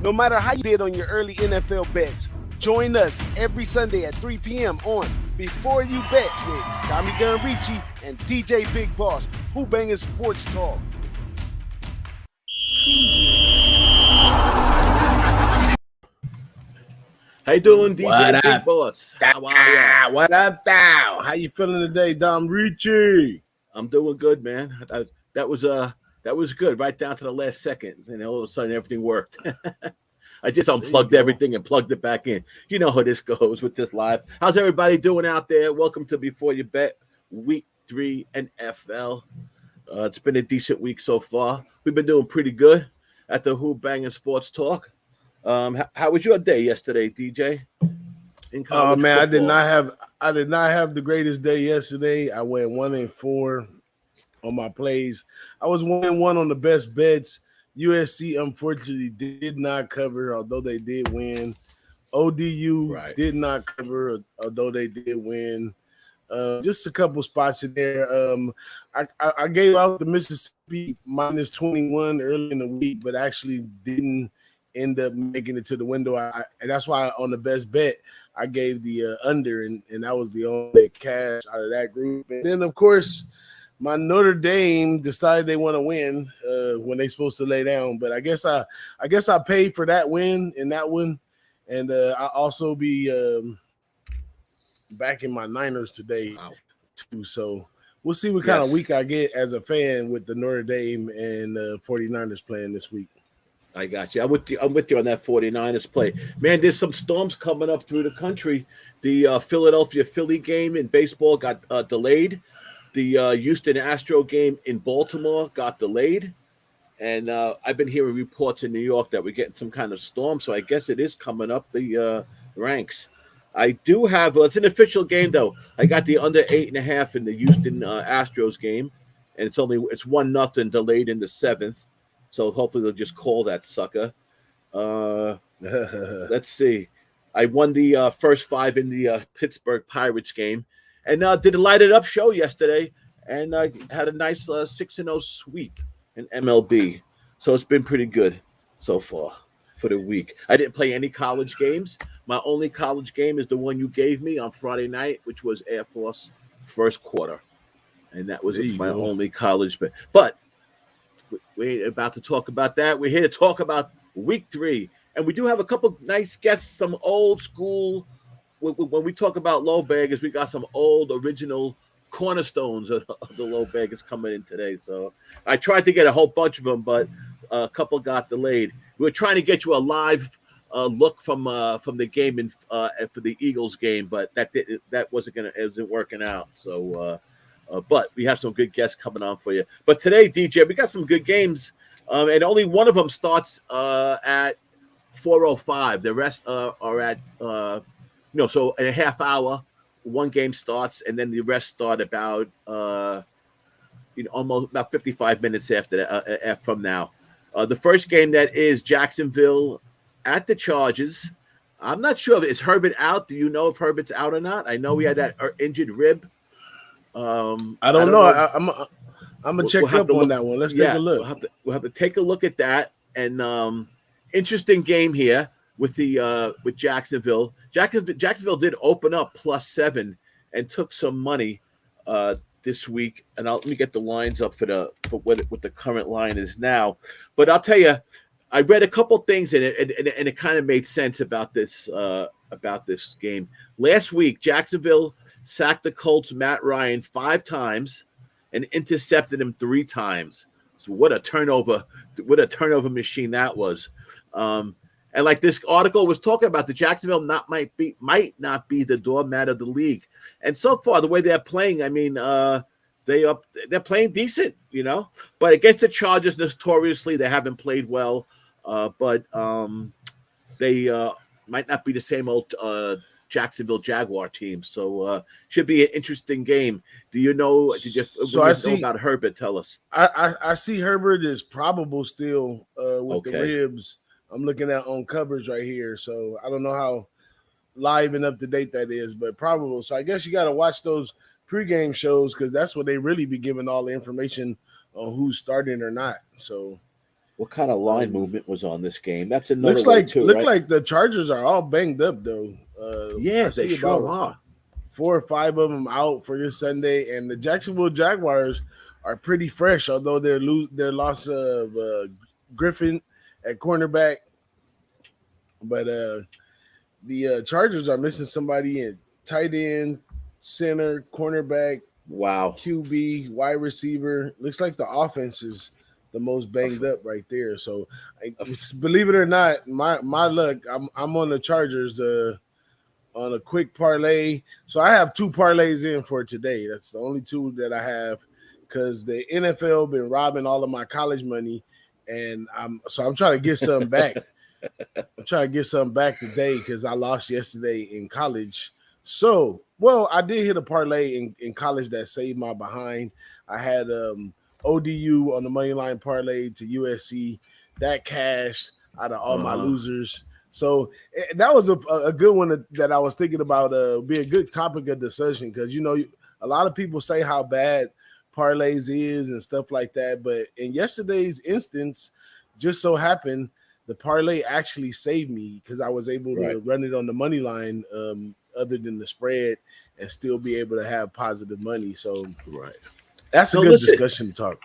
No matter how you did on your early NFL bets, join us every Sunday at 3 p.m. on Before You Bet with DommyGunRici and DJ Bigboss, Who-Bangin Sports Talk. How you doing, DJ Bigboss? How are you? What up, thou? How you feeling today, DommyGunRici? I'm doing good, man. That was good, right down to the last second, and all of a sudden everything worked. I just unplugged everything and plugged it back in. You know how this goes with this live. How's everybody doing out there? Welcome to Before You Bet, Week 3 NFL. It's been a decent week so far. We've been doing pretty good at the Who-Bangin Sports Talk. How was your day yesterday, DJ? Oh man, I did not have the greatest day yesterday. I went 1-4 on my plays. I was 1-1 on the best bets. USC unfortunately did not cover, although they did win. ODU did not cover, although they did win. Just a couple spots in there. I gave out the Mississippi minus 21 early in the week, but actually didn't end up making it to the window. And that's why on the best bet, I gave the under, and that was the only cash out of that group. And then, of course, my Notre Dame decided they want to win when they're supposed to lay down. But I guess I paid for that win in that one. And I'll also be back in my Niners today, too. So we'll see what kind of week I get as a fan with the Notre Dame and 49ers playing this week. I got you. I'm with you on that 49ers play. Man, there's some storms coming up through the country. The Philadelphia-Philly game in baseball got delayed. The Houston Astro game in Baltimore got delayed. And I've been hearing reports in New York that we're getting some kind of storm, so I guess it is coming up the ranks. I do have it's an official game, though. I got the under 8.5 in the Houston Astros game, and it's 1-0 delayed in the 7th. So hopefully they'll just call that sucker. Let's see. I won the first 5 in the Pittsburgh Pirates game, and did a lighted up show yesterday, and I had a nice 6-0 sweep in MLB. So it's been pretty good so far for the week. I didn't play any college games. My only college game is the one you gave me on Friday night, which was Air Force first quarter, and that was my only college bet. But we ain't about to talk about that. We're here to talk about week 3. And we do have a couple nice guests, some old school. When we talk about low baggers, we got some old original cornerstones of the low baggers coming in today. So I tried to get a whole bunch of them, but a couple got delayed. We were trying to get you a live look from the game for the Eagles game, but that isn't working out. So but we have some good guests coming on for you. But today, DJ, we got some good games, and only one of them starts at 4:05. The rest are at so in a half hour, one game starts, and then the rest start about almost about 55 minutes after that, from now. The first game that is Jacksonville at the Chargers. I'm not sure is Herbert out. Do you know if Herbert's out or not? I know he had that injured rib. I don't know. I'm gonna check up on that one. Let's take a look. We'll have to take a look at that. And interesting game here with Jacksonville. Jacksonville did open up +7 and took some money this week. And let me get the lines up for what the current line is now. But I'll tell you, I read a couple things in it, and it kind of made sense about this game. Last week, Jacksonville sacked the Colts' Matt Ryan 5 times and intercepted him 3 times. So what a turnover machine that was. And like this article was talking about, the Jacksonville might not be the doormat of the league. And so far, the way they're playing, I mean, they're playing decent, But against the Chargers, notoriously, they haven't played well. But they might not be the same old Jacksonville Jaguar team. So should be an interesting game. Do you know? Know about Herbert? Tell us. I see Herbert is probable still with the ribs. I'm looking at on coverage right here. So I don't know how live and up to date that is, but probable. So I guess you got to watch those pregame shows because that's where they really be giving all the information on who's starting or not. So What kind of line movement was on this game? That's another looks way like too, look right? like the Chargers are all banged up though. Yeah, I they see sure about are. 4 or 5 of them out for this Sunday, and the Jacksonville Jaguars are pretty fresh, although their loss of Griffin at cornerback, but the Chargers are missing somebody in tight end, center, cornerback, Wow. QB, wide receiver. Looks like the offense is the most banged up right there. So, believe it or not, my luck, I'm on the Chargers on a quick parlay. So I have 2 parlays in for today. That's the only 2 that I have because the NFL been robbing all of my college money, and I'm trying to get some back. I'm trying to get something back today because I lost yesterday in college. So, well, I did hit a parlay in college that saved my behind. I had ODU on the money line parlay to USC. That cashed out of all my losers. So that was a good one that I was thinking about be a good topic of discussion because, a lot of people say how bad parlays is and stuff like that. But in yesterday's instance, just so happened the parlay actually saved me because I was able to run it on the money line other than the spread and still be able to have positive money. So that's a good discussion to talk.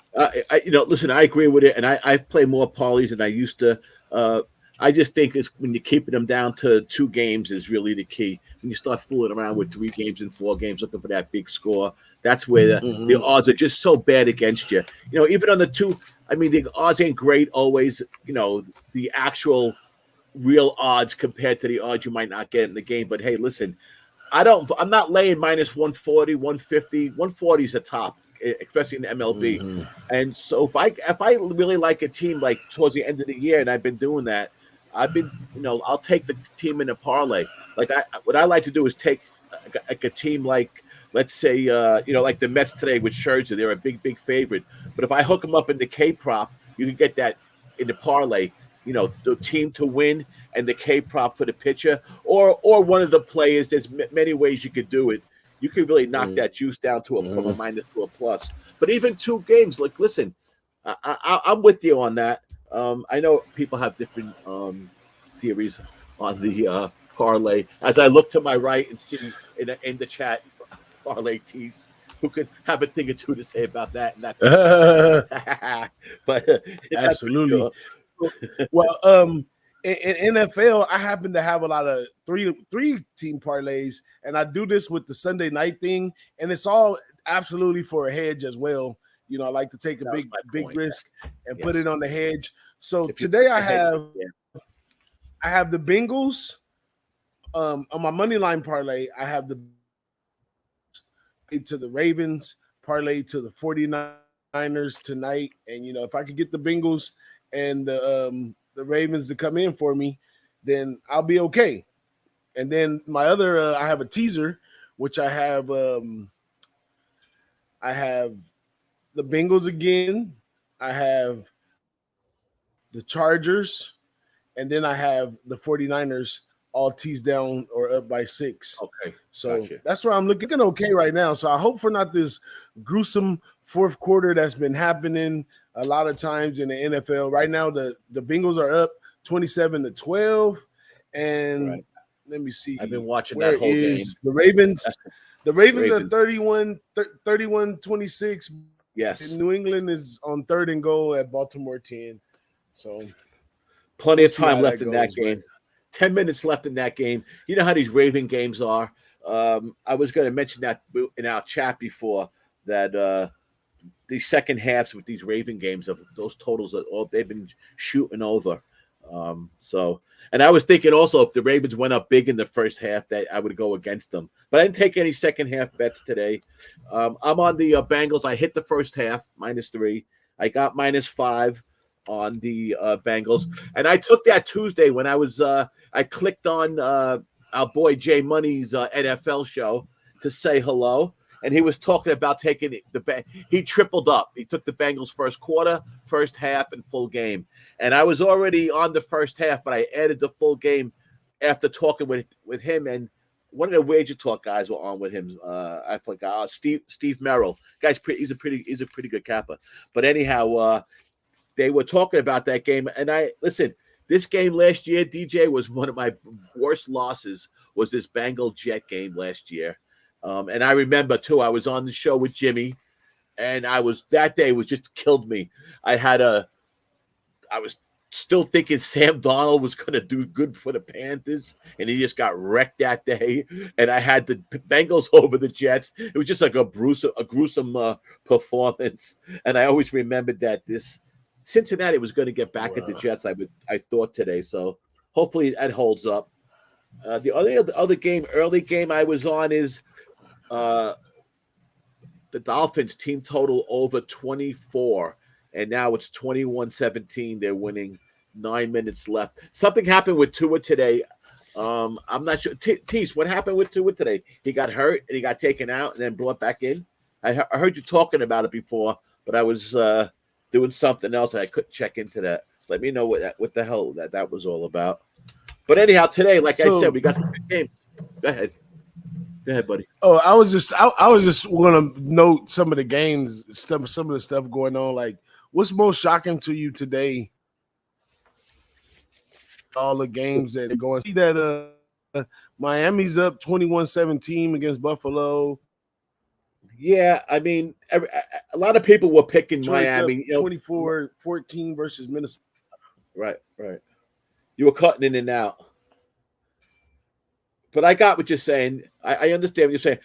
Listen, I agree with it, and I play more parlays than I used to. I just think it's when you're keeping them down to 2 games is really the key. When you start fooling around with 3 games and 4 games looking for that big score, that's where the odds are just so bad against you. Even on the 2, I mean, the odds ain't great always, the actual real odds compared to the odds you might not get in the game. But hey, listen, I'm not laying minus 140, 150. 140 is the top, especially in the MLB. And so if I really like a team like towards the end of the year, and I've been doing that, I'll take the team in a parlay. Like what I like to do is take like a team like, let's say, like the Mets today with Scherzer. They're a big favorite. But if I hook them up in the K prop, you can get that in the parlay. The team to win and the K prop for the pitcher, or one of the players. There's many ways you could do it. You could really knock that juice down to from a minus to a plus. But even 2 games, like, listen, I'm with you on that. I know people have different theories on the parlay. As I look to my right and see in the chat, parlay Teece, who could have a thing or 2 to say about that. And that. But absolutely. Well, in NFL, I happen to have a lot of three team parlays, and I do this with the Sunday night thing, and it's all absolutely for a hedge as well. I like to take a big risk and put it on the hedge. So today I have the Bengals on my money line parlay. I have the to the Ravens parlay to the 49ers tonight, and if I could get the Bengals and the Ravens to come in for me, then I'll be okay. And then my other, I have a teaser, which I have the Bengals again. I have the Chargers, and then I have the 49ers all teased down or up by 6. Okay. So that's where I'm looking okay right now. So I hope for not this gruesome fourth quarter that's been happening a lot of times in the NFL. Right now, the Bengals are up 27-12. And let me see. I've been watching that whole game. The Ravens. The Ravens are 31-26. Yes. And New England is on 3rd and goal at Baltimore 10. So plenty of time left in that game. 10 minutes left in that game. You know how these Raven games are. I was going to mention that in our chat before that the second halves with these Raven games, of those totals are all they've been shooting over. And I was thinking also if the Ravens went up big in the first half that I would go against them. But I didn't take any second half bets today. I'm on the Bengals. I hit the first half -3. I got -5 on the Bengals, and I took that Tuesday when I was I clicked on our boy Jay Money's NFL show to say hello, and he was talking about taking he tripled up. He took the Bengals first quarter, first half, and full game, and I was already on the first half, but I added the full game after talking with him, and one of the wager talk guys were on with him. I forgot Steve Merrill. Guy's he's a pretty good capper, but anyhow. they were talking about that game. And listen, this game last year, DJ, was one of my worst losses, was this Bengal Jet game last year. And I remember, too, I was on the show with Jimmy, and that day was just killed me. I was still thinking Sam Darnold was going to do good for the Panthers, and he just got wrecked that day. And I had the Bengals over the Jets. It was just like a gruesome performance. And I always remembered that this Cincinnati was going to get back at the Jets, I thought today. So hopefully that holds up. The other early game I was on is the Dolphins team total over 24. And now it's 21-17. They're winning. 9 minutes left. Something happened with Tua today. I'm not sure. Teece, what happened with Tua today? He got hurt and he got taken out and then brought back in. I heard you talking about it before, but I was doing something else and I couldn't check into that. Let me know what the hell that was all about. But anyhow, today, like I said, we got some good games. Go ahead, buddy. Oh, I was just want to note some of the games, some of the stuff going on. Like, what's most shocking to you today? All the games that are going. See that Miami's up 21-17 against Buffalo. Yeah, I mean, a lot of people were picking Miami. 24-14 versus Minnesota. Right. You were cutting in and out. But I got what you're saying. I understand what you're saying.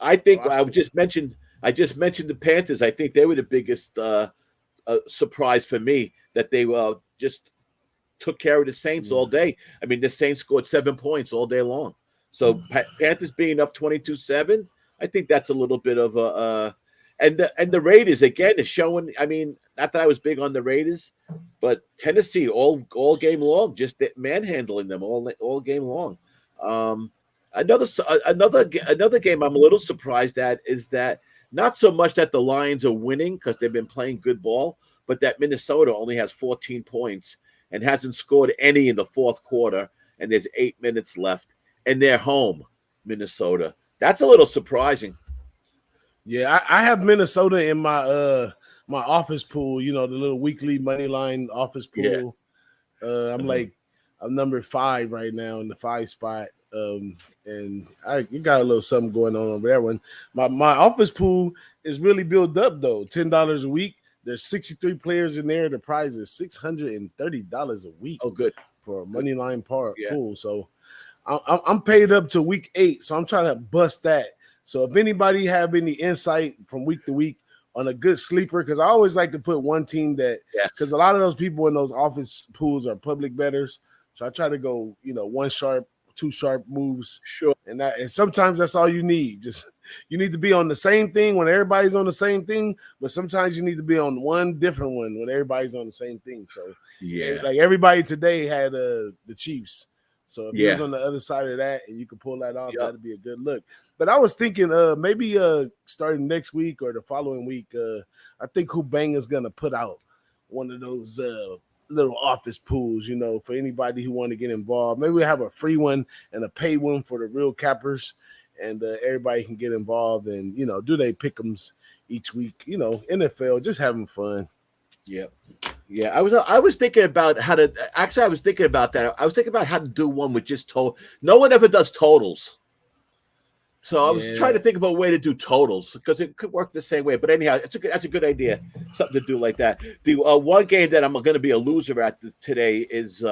I think I just mentioned the Panthers. I think they were the biggest surprise for me, that they just took care of the Saints all day. I mean, the Saints scored 7 points all day long. So Panthers being up 22-7, I think that's a little bit of a and the Raiders again is showing. I mean, not that I was big on the Raiders, but Tennessee all game long, just manhandling them all game long. Another game I'm a little surprised at is that not so much that the Lions are winning because they've been playing good ball, but that Minnesota only has 14 points and hasn't scored any in the fourth quarter, and there's 8 minutes left, and they're home, Minnesota. That's a little surprising. Yeah, I have Minnesota in my my office pool, the little weekly money line office pool. Yeah. I'm number 5 right now in the 5 spot. And you got a little something going on over there. One, my office pool is really built up though. $10 a week. There's 63 players in there. The prize is $630 a week. Oh, good for a money line pool. So I'm paid up to week 8. So I'm trying to bust that. So if anybody have any insight from week to week on a good sleeper, because I always like to put one team because a lot of those people in those office pools are public bettors. So I try to go, 1 sharp, 2 sharp moves. Sure. And sometimes that's all you need. Just you need to be on the same thing when everybody's on the same thing, but sometimes you need to be on one different one when everybody's on the same thing. So like everybody today had the Chiefs. So if you was on the other side of that and you could pull that off, that'd be a good look. But I was thinking maybe starting next week or the following week, I think Who-Bangin is gonna put out one of those little office pools, for anybody who want to get involved. Maybe we'll have a free one and a pay one for the real cappers, and everybody can get involved and do they pick'ems each week. NFL, just having fun. Yeah. I was thinking about how to actually. I was thinking about that. I was thinking about how to do one with just total. No one ever does totals, so I was trying to think of a way to do totals because it could work the same way. But anyhow, that's a good idea. Something to do like that. The one game that I'm going to be a loser at today is,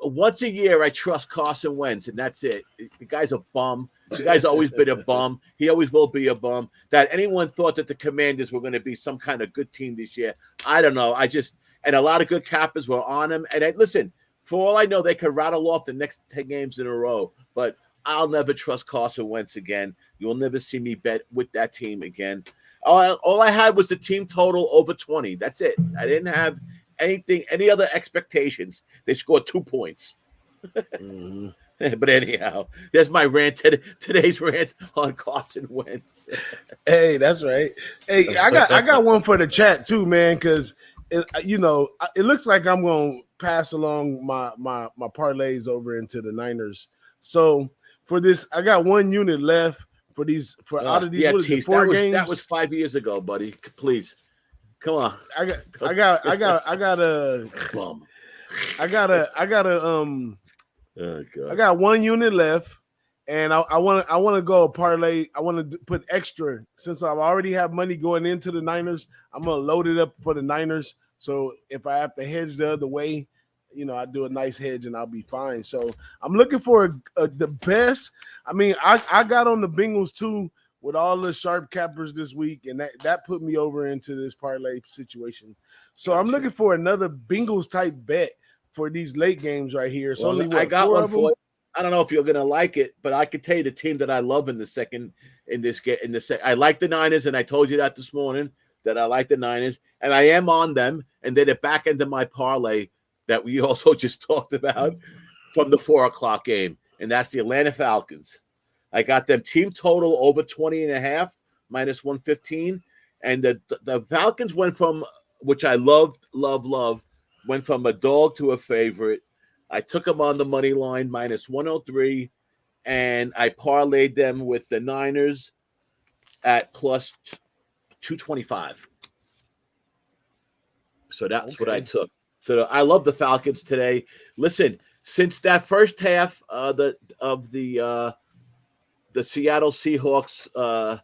once a year I trust Carson Wentz, and that's it. The guy's a bum. The guy's always been a bum. He always will be a bum. That anyone thought that the Commanders were going to be some kind of good team this year, I don't know. And a lot of good cappers were on him. And listen, for all I know, they could rattle off the next 10 games in a row. But I'll never trust Carson Wentz again. You'll never see me bet with that team again. All I had was the team total over 20. That's it. I didn't have any other expectations. They scored 2 points. Mm-hmm. But anyhow, there's my rant today's rant on Carson Wentz. Hey, that's right. Hey, I got one for the chat too, man, because it looks like I'm gonna pass along my parlays over into the Niners. So for this, I got 1 unit left for these out of these Teece, 4 games. That was 5 years ago, buddy. Please. Come on. I got a Bum. I got one unit left, and I want to go a parlay. I want to put extra since I already have money going into the Niners. I'm gonna load it up for the Niners. So if I have to hedge the other way, I do a nice hedge and I'll be fine. So I'm looking for the best. I mean, I got on the Bengals too with all the sharp cappers this week, and that put me over into this parlay situation. So I'm looking for another Bengals type bet for these late games right here. So well, I got one for you. I don't know if you're gonna like it, but I could tell you the team that I love in the second in this game. I like the Niners, and I told you that this morning that I like the Niners, and I am on them. And they're the back end of my parlay that we also just talked about from the 4:00 game, and that's the Atlanta Falcons. I got them team total over 20.5 minus 115, and the Falcons went from, which I love, went from a dog to a favorite. I took them on the money line minus 103, and I parlayed them with the Niners at plus 225. So that's what I took. So I love the Falcons today. Listen, since that first half of the Seattle Seahawks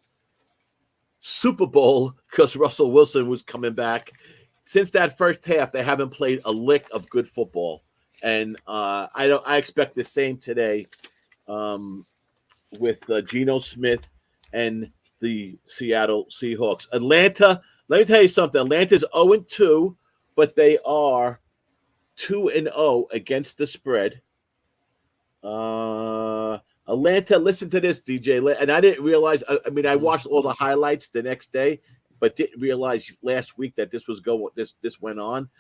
Super Bowl, because Russell Wilson was coming back, since that first half, they haven't played a lick of good football, and I expect the same today with Geno Smith and the Seattle Seahawks. Atlanta, let me tell you something. Atlanta's 0-2, but they are 2-0 against the spread. Atlanta, listen to this, DJ, and I didn't realize. I mean, I watched all the highlights the next day, but didn't realize last week that this went on.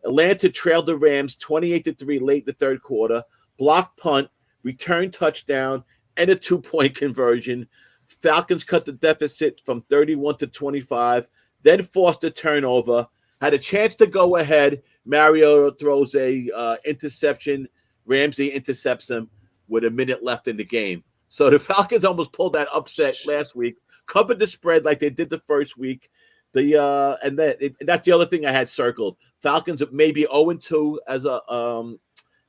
Atlanta trailed the Rams 28-3 late in the third quarter, blocked punt, return touchdown, and a 2-point conversion. Falcons cut the deficit from 31 to 25, then forced a turnover, had a chance to go ahead. Mariota throws a interception. Ramsey intercepts him with a minute left in the game. So the Falcons almost pulled that upset last week, covered the spread like they did the first week. That's the other thing I had circled. Falcons may be 0-2 as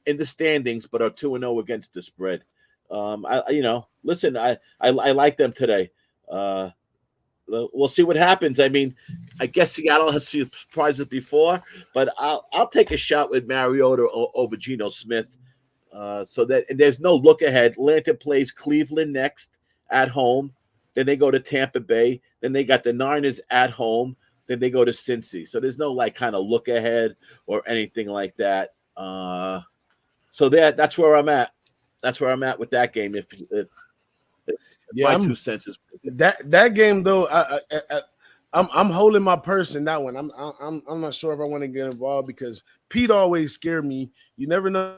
in the standings, but are 2-0 against the spread. Listen, I like them today. We'll see what happens. I mean, I guess Seattle has surprised us before, but I'll take a shot with Mariota over Geno Smith. So that there's no look ahead. Atlanta plays Cleveland next at home. Then they go to Tampa Bay. Then they got the Niners at home. Then they go to Cincy. So there's no kind of look ahead or anything like that. So that's where I'm at. That's where I'm at with that game. If my 2 cents is that game though, I'm holding my purse in that one. I'm not sure if I want to get involved because Pete always scared me. You never know.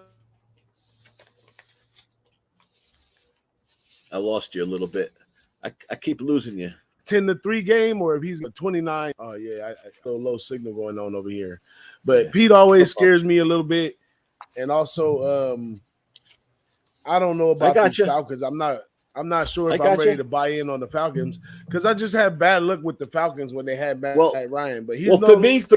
I lost you a little bit. I keep losing you. 10-3 game, or if he's got 29. Oh yeah, I got a low signal going on over here. But Pete always scares me a little bit, and also I don't know about the Falcons. I'm not sure if I'm ready to buy in on the Falcons because I just had bad luck with the Falcons when they had Matt Ryan. But he's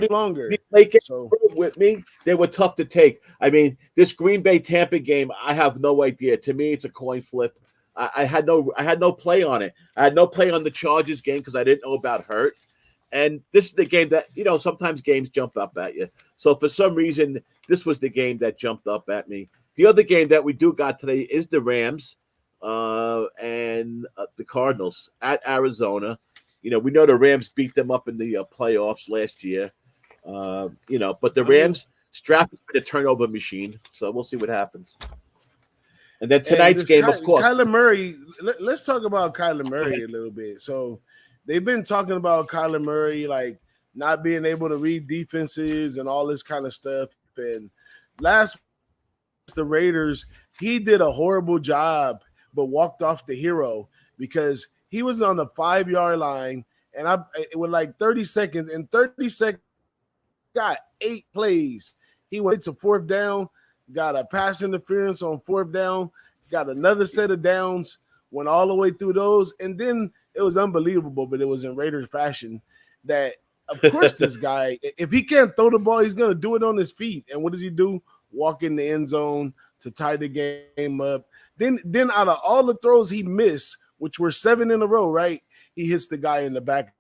longer. With me, they were tough to take. I mean, this Green Bay Tampa game, I have no idea. To me, it's a coin flip. I had no play on it. I had no play on the Chargers game because I didn't know about Hurt. And this is the game that, sometimes games jump up at you. So for some reason, this was the game that jumped up at me. The other game that we do got today is the Rams and the Cardinals at Arizona. We know the Rams beat them up in the playoffs last year. But the Rams strapped the turnover machine. So we'll see what happens. And then tonight's game, of course. Kyler Murray, let's talk about Kyler Murray a little bit. So they've been talking about Kyler Murray, not being able to read defenses and all this kind of stuff. And last week, the Raiders, he did a horrible job, but walked off the hero because he was on the 5-yard line. And with 30 seconds, in 30 seconds, got 8 plays. He went to 4th down. Got a pass interference on 4th down, got another set of downs, went all the way through those. And then it was unbelievable, but it was in Raiders fashion that of course, this guy, if he can't throw the ball, he's going to do it on his feet. And what does he do? Walk in the end zone to tie the game up. Then out of all the throws he missed, which were 7 in a row, right? He hits the guy in the back.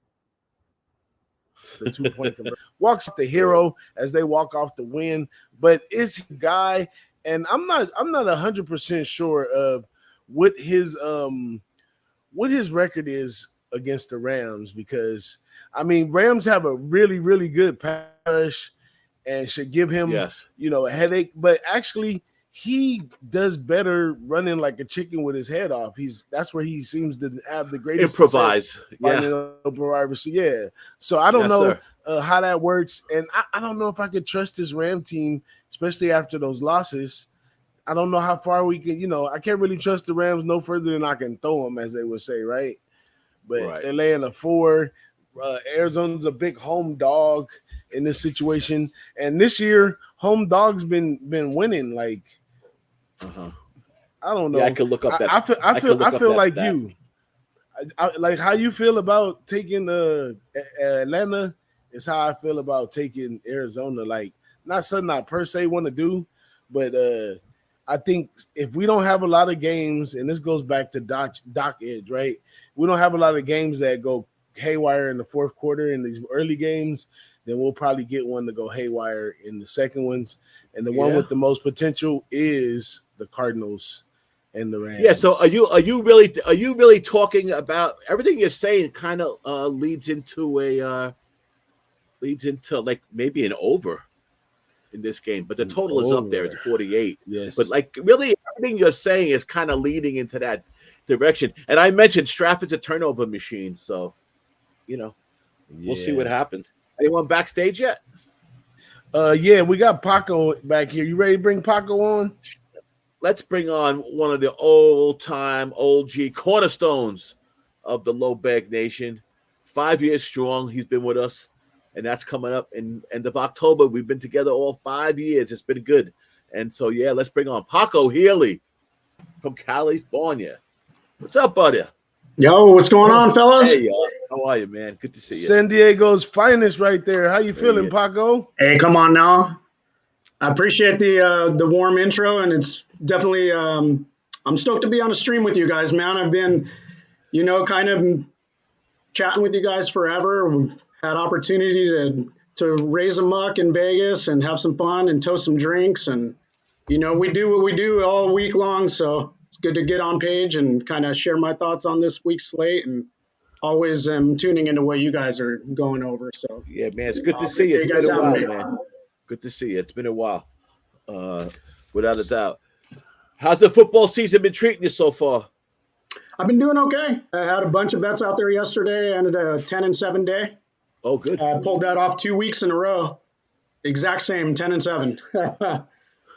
The 2-point conversion. Walks the hero as they walk off the win. But is he a guy? And I'm not 100% sure of what his record is against the Rams, because I mean, Rams have a really, really good pass and should give him, a headache. But actually, he does better running like a chicken with his head off. That's where he seems to have the greatest improvise. Yeah. So I don't know how that works, and I don't know if I could trust this Ram team, especially after those losses. I don't know how far we can. I can't really trust the Rams no further than I can throw them, as they would say, right? But they're laying a 4. Arizona's a big home dog in this situation, and this year home dogs been winning. Like, I don't know. Yeah, I could look up that. I feel like stat. Like how you feel about taking Atlanta is how I feel about taking Arizona. Like, not something I per se want to do, but I think if we don't have a lot of games, and this goes back to Doc Edge, right? We don't have a lot of games that go haywire in the fourth quarter in these early games, then we'll probably get one to go haywire in the second ones. And the one with the most potential is the Cardinals and the Rams. Yeah. So are you really talking about everything you're saying? Kind of leads into like maybe an over in this game, but the total is up there. It's 48. Yes. But like really everything you're saying is kind of leading into that direction. And I mentioned Stafford's a turnover machine, so we'll see what happens. Anyone backstage yet? Yeah, we got Paco back here. You ready to bring Paco on? Let's bring on one of the old-time OG cornerstones of the Low Bag Nation. 5 years strong, he's been with us, and that's coming up in end of October. We've been together all 5 years. It's been good. And so, let's bring on Paco Healy from California. What's up, buddy? Yo, what's going on, fellas? Hey, y'all. How are you, man? Good to see you. San Diego's finest right there. How you feeling, Paco? Hey, come on now. I appreciate the warm intro, and it's definitely I'm stoked to be on a stream with you guys, man. I've been, kind of chatting with you guys forever. We've had opportunity to raise a muck in Vegas and have some fun and toast some drinks, and we do what we do all week long, so it's good to get on page and kind of share my thoughts on this week's slate, and always tuning into what you guys are going over. So yeah, man, it's good to see you. It's been a while, man. Good to see you. It's been a while, without a doubt. How's the football season been treating you so far? I've been doing okay. I had a bunch of bets out there yesterday. I ended a 10-7 day. Oh, good. I pulled that off 2 weeks in a row. Exact same, 10-7.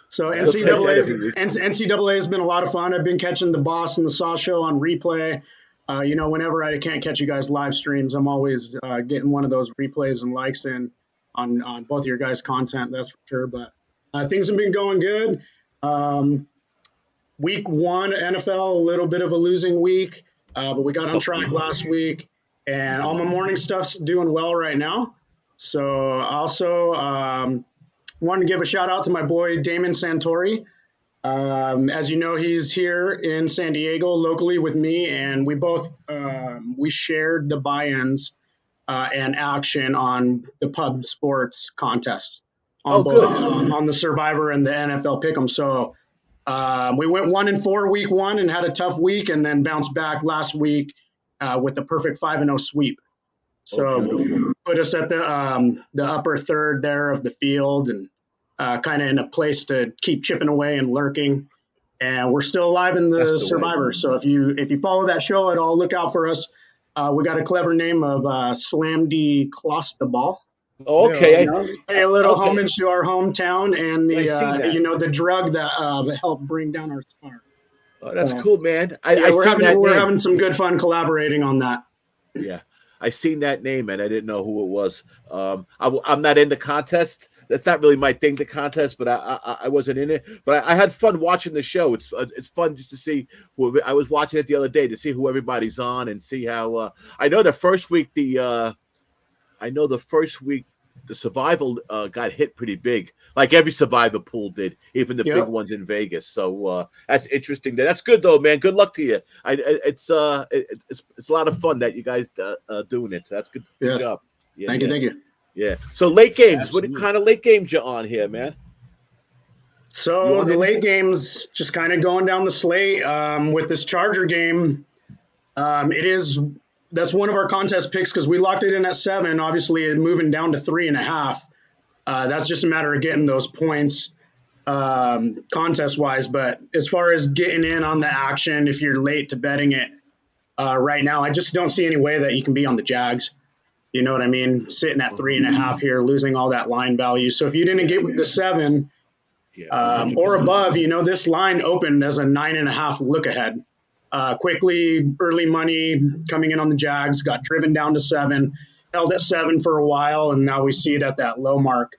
So NCAA has been a lot of fun. I've been catching the Boss and the Saw Show on replay. Whenever I can't catch you guys live streams, I'm always getting one of those replays and likes in on both of your guys' content, that's for sure. But things have been going good. Week 1 NFL, a little bit of a losing week, but we got on track last week, and all my morning stuff's doing well right now. So also wanted to give a shout out to my boy Damon Santori. As you know, he's here in San Diego locally with me, and we both we shared the buy-ins and action on the pub sports contest on the Survivor and the NFL Pick'em. So we went 1-4 week 1 and had a tough week, and then bounced back last week with the perfect 5-0 sweep. So put us at the upper third there of the field, and kind of in a place to keep chipping away and lurking. And we're still alive in the Survivor. Way. So if you follow that show at all, look out for us. We got a clever name of Slam D Closteball. Okay. Pay a little homage to our hometown and the drug that helped bring down our star. Oh, that's cool, man. We're having some good fun collaborating on that. Yeah. I seen that name and I didn't know who it was. I'm not in the contest. That's not really my thing, the contest, but I wasn't in it. But I had fun watching the show. It's fun just to see who I was watching it the other day to see who everybody's on and see how. I know the first week I I know the first week the survival got hit pretty big, like every survivor pool did, even the big ones in Vegas. So that's interesting. That's good though, man. Good luck to you. It's a lot of fun that you guys doing it. So that's good. Good job. Yeah, thank you. Yeah. So late games. Absolutely. What kind of late games you on here, man? So the late games, just kind of going down the slate with this Charger game. That's one of our contest picks because we locked it in at 7. Obviously, moving down to 3.5. That's just a matter of getting those points contest wise. But as far as getting in on the action, if you're late to betting it right now, I just don't see any way that you can be on the Jags. You know what I mean? Sitting at 3.5 here, losing all that line value. So if you didn't get with the 7 or above, this line opened as a 9.5 look ahead. Quickly, early money coming in on the Jags, got driven down to 7, held at 7 for a while, and now we see it at that low mark.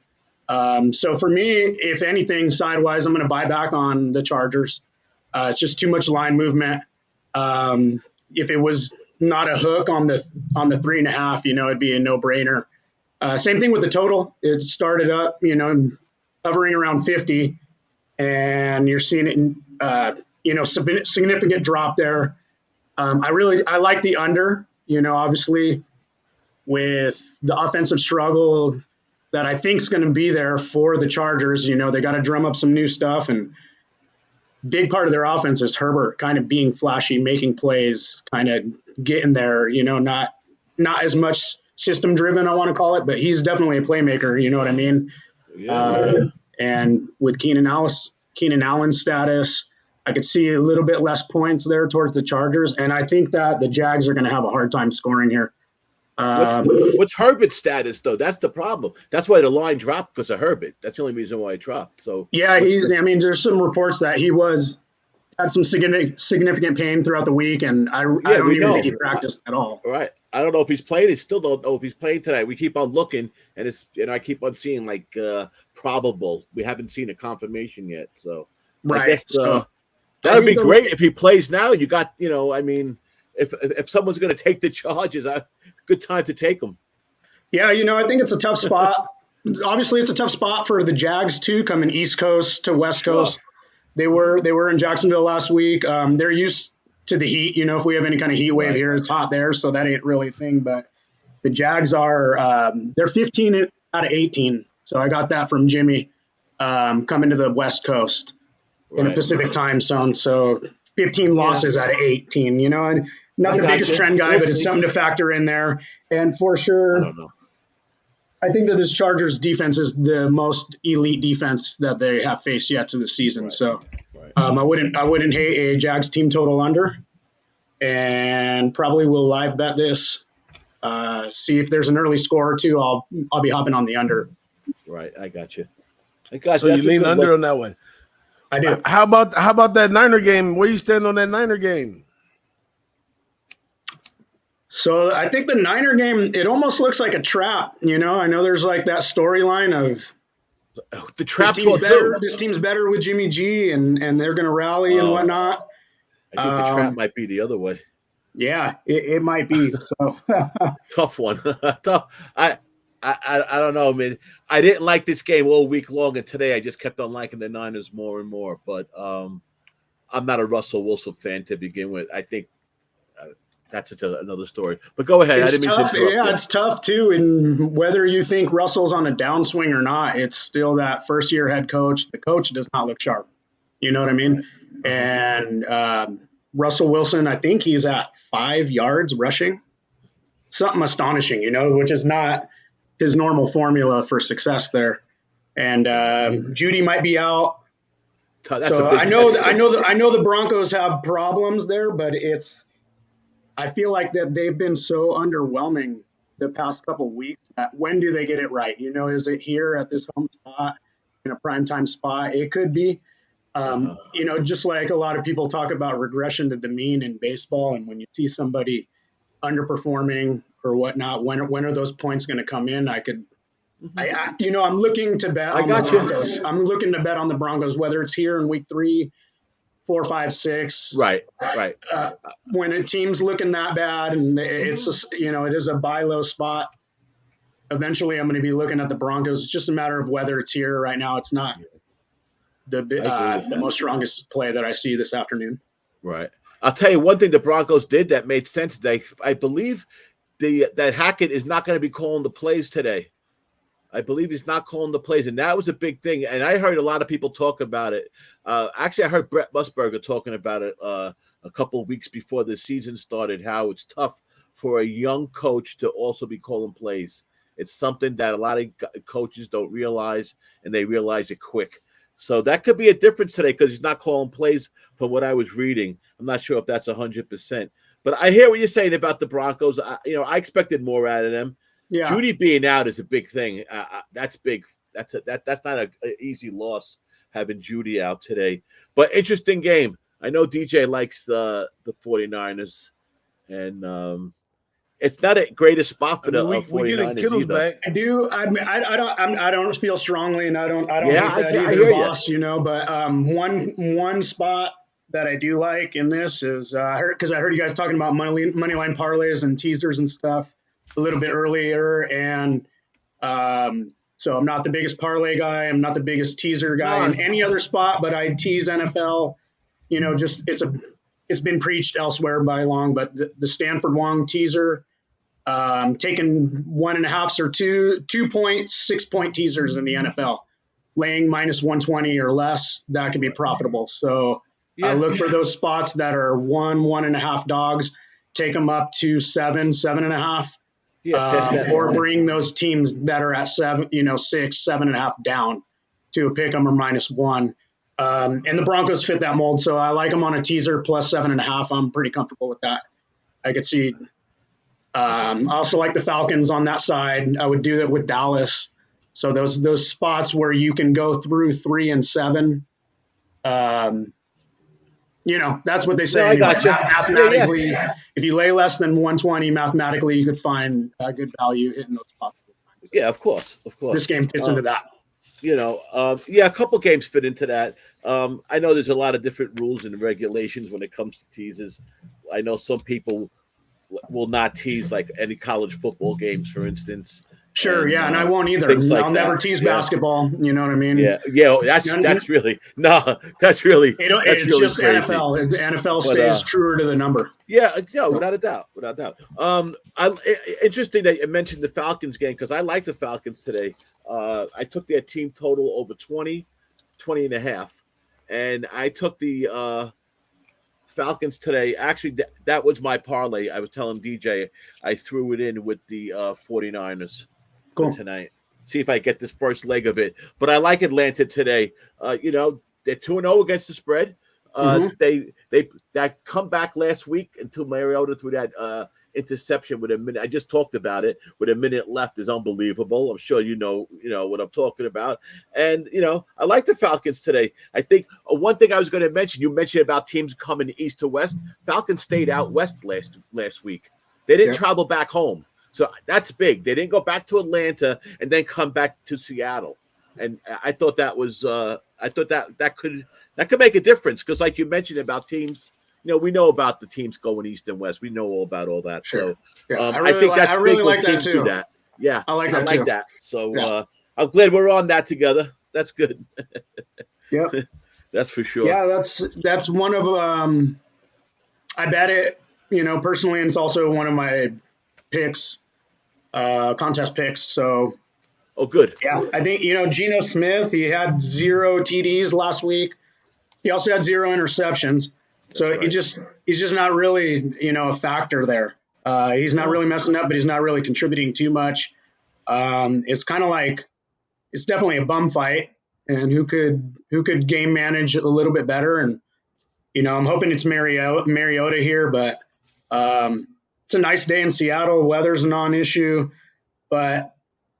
So for me, if anything, sidewise, I'm going to buy back on the Chargers. It's just too much line movement. If it was not a hook on the 3.5, it'd be a no-brainer. Same thing with the total. It started up, hovering around 50, and you're seeing it in significant drop there. I like the under, obviously with the offensive struggle that I think is going to be there for the Chargers. They got to drum up some new stuff, and big part of their offense is Herbert kind of being flashy, making plays, kind of getting there, not as much system driven, I want to call it, but he's definitely a playmaker. You know what I mean? Yeah. And with Keenan Allen's status, I could see a little bit less points there towards the Chargers, and I think that the Jags are going to have a hard time scoring here. What's Herbert's status, though? That's the problem. That's why the line dropped, because of Herbert. That's the only reason why it dropped. So yeah, there's some reports that he had some significant pain throughout the week, and I don't even think he practiced at all. Right. I don't know if he's playing. I still don't know if he's playing tonight. We keep on looking, and I keep on seeing probable. We haven't seen a confirmation yet. So right. I guess that would be great if he plays now. You got, if someone's going to take the charges, good time to take them. Yeah, I think it's a tough spot. Obviously, it's a tough spot for the Jags too, coming East Coast to West Coast. They were in Jacksonville last week. They're used to the heat. If we have any kind of heat wave here, it's hot there, so that ain't really a thing. But the Jags are they're 15 out of 18. So I got that from Jimmy coming to the West Coast in the Pacific time zone. So 15 losses out of 18. And not the biggest trend guy, but it's something to factor in there. And for sure, I don't know. I think that this Chargers defense is the most elite defense that they have faced yet to the season. So I wouldn't hate a Jags team total under, and probably will live bet this. See if there's an early score or two. I'll be hopping on the under. Right, I got you. So you lean under on that one. I do. How about that Niner game? Where you stand on that Niner game? So I think the Niner game, it almost looks like a trap. I know there's that storyline of the trap. This team's better with Jimmy G, and they're going to rally and whatnot. I think the trap might be the other way. Yeah, it might be. So tough one. Tough. I don't know, man. I didn't like this game all week long, and today I just kept on liking the Niners more and more. But I'm not a Russell Wilson fan to begin with. I think that's another story. But go ahead. It's tough. It's tough too. And whether you think Russell's on a downswing or not, it's still that first-year head coach. The coach does not look sharp. You know what I mean? And Russell Wilson, I think he's at 5 yards rushing. Something astonishing, which is not his normal formula for success there. And Judy might be out. I know the Broncos have problems there, but I feel like that they've been so underwhelming the past couple of weeks that when do they get it right? Is it here at this home spot in a primetime spot? It could be. Just like a lot of people talk about regression to the mean in baseball, and when you see somebody underperforming or whatnot, when are those points going to come in? I'm looking to bet on the Broncos. I'm looking to bet on the Broncos, whether it's here in week 3, 4, 5, 6. Right. When a team's looking that bad, and it's it is a buy low spot. eventually I'm going to be looking at the Broncos. It's just a matter of whether it's here. Right now, it's not the most strongest play that I see this afternoon. Right. I'll tell you one thing the Broncos did that made sense today. I believe that Hackett is not going to be calling the plays today. I believe he's not calling the plays, and that was a big thing. And I heard a lot of people talk about it. Actually, I heard Brett Musburger talking about it a couple of weeks before the season started, how it's tough for a young coach to also be calling plays. It's something that a lot of coaches don't realize, and they realize it quick. So that could be a difference today because he's not calling plays from what I was reading. I'm not sure if that's 100%. But I hear what you're saying about the Broncos. I expected more out of them. Yeah. Judy being out is a big thing. That's big. That's not an easy loss having Judy out today. But interesting game. I know DJ likes the 49ers, and it's not a greatest spot for the 49ers Kittle's either. Back. I do. I don't feel strongly, and I don't hate that either, boss. But one spot that I do like in this is I heard you guys talking about money line parlays and teasers and stuff a little bit earlier, and so I'm not the biggest parlay guy. I'm not the biggest teaser guy in any other spot, but I tease NFL. It's been preached elsewhere by long, but the Stanford Wong teaser, taking 1.5s or 2.6 point teasers in the NFL, laying -120 or less, that could be profitable. So I look for those spots that are 1.5 dogs, take them up to 7.5. Or bring those teams that are at 7, 6, 7.5 down to a pick 'em or -1. And the Broncos fit that mold, so I like them on a teaser plus 7.5. I'm pretty comfortable with that. I could see. I also like the Falcons on that side. I would do that with Dallas. So those spots where you can go through 3 and 7. That's what they say. I gotcha. Mathematically, if you lay less than 120, mathematically, you could find a good value hitting those spots. Yeah, of course. This game fits into that. A couple games fit into that. I know there's a lot of different rules and regulations when it comes to teases. I know some people will not tease like any college football games, for instance. Sure, and I won't either. I'll never tease basketball. You know what I mean? Yeah. That's really it's really just crazy. NFL. The NFL stays truer to the number. Yeah, without a doubt. Interesting that you mentioned the Falcons game because I like the Falcons today. I took their team total over 20.5, and I took the Falcons today. Actually, that was my parlay. I was telling DJ I threw it in with the 49ers. Cool. Tonight. See if I get this first leg of it. But I like Atlanta today. They're 2-0 against the spread. They that comeback last week until Mariota threw that interception with a minute. I just talked about it with a minute left is unbelievable. I'm sure you know what I'm talking about. And I like the Falcons today. I think one thing I was going to mention. You mentioned about teams coming east to west. Falcons stayed out west last week. They didn't travel back home. So that's big. They didn't go back to Atlanta and then come back to Seattle. And I thought that was that could make a difference because, like you mentioned about teams, we know about the teams going east and west. We know all about all that. Sure. So I think that's big when teams do that. Yeah, I like that. So I'm glad we're on that together. That's good. Yep, that's for sure. Yeah, that's one of I bet it. Personally, and it's also one of my picks. Contest picks. So, good. Yeah, I think Geno Smith. He had 0 TDs last week. He also had 0 interceptions. So right. he's just not really a factor there. He's not really messing up, but he's not really contributing too much. It's kind of like it's definitely a bum fight, and who could game manage a little bit better. And I'm hoping it's Mariota here, but. It's a nice day in Seattle. Weather's a non-issue, but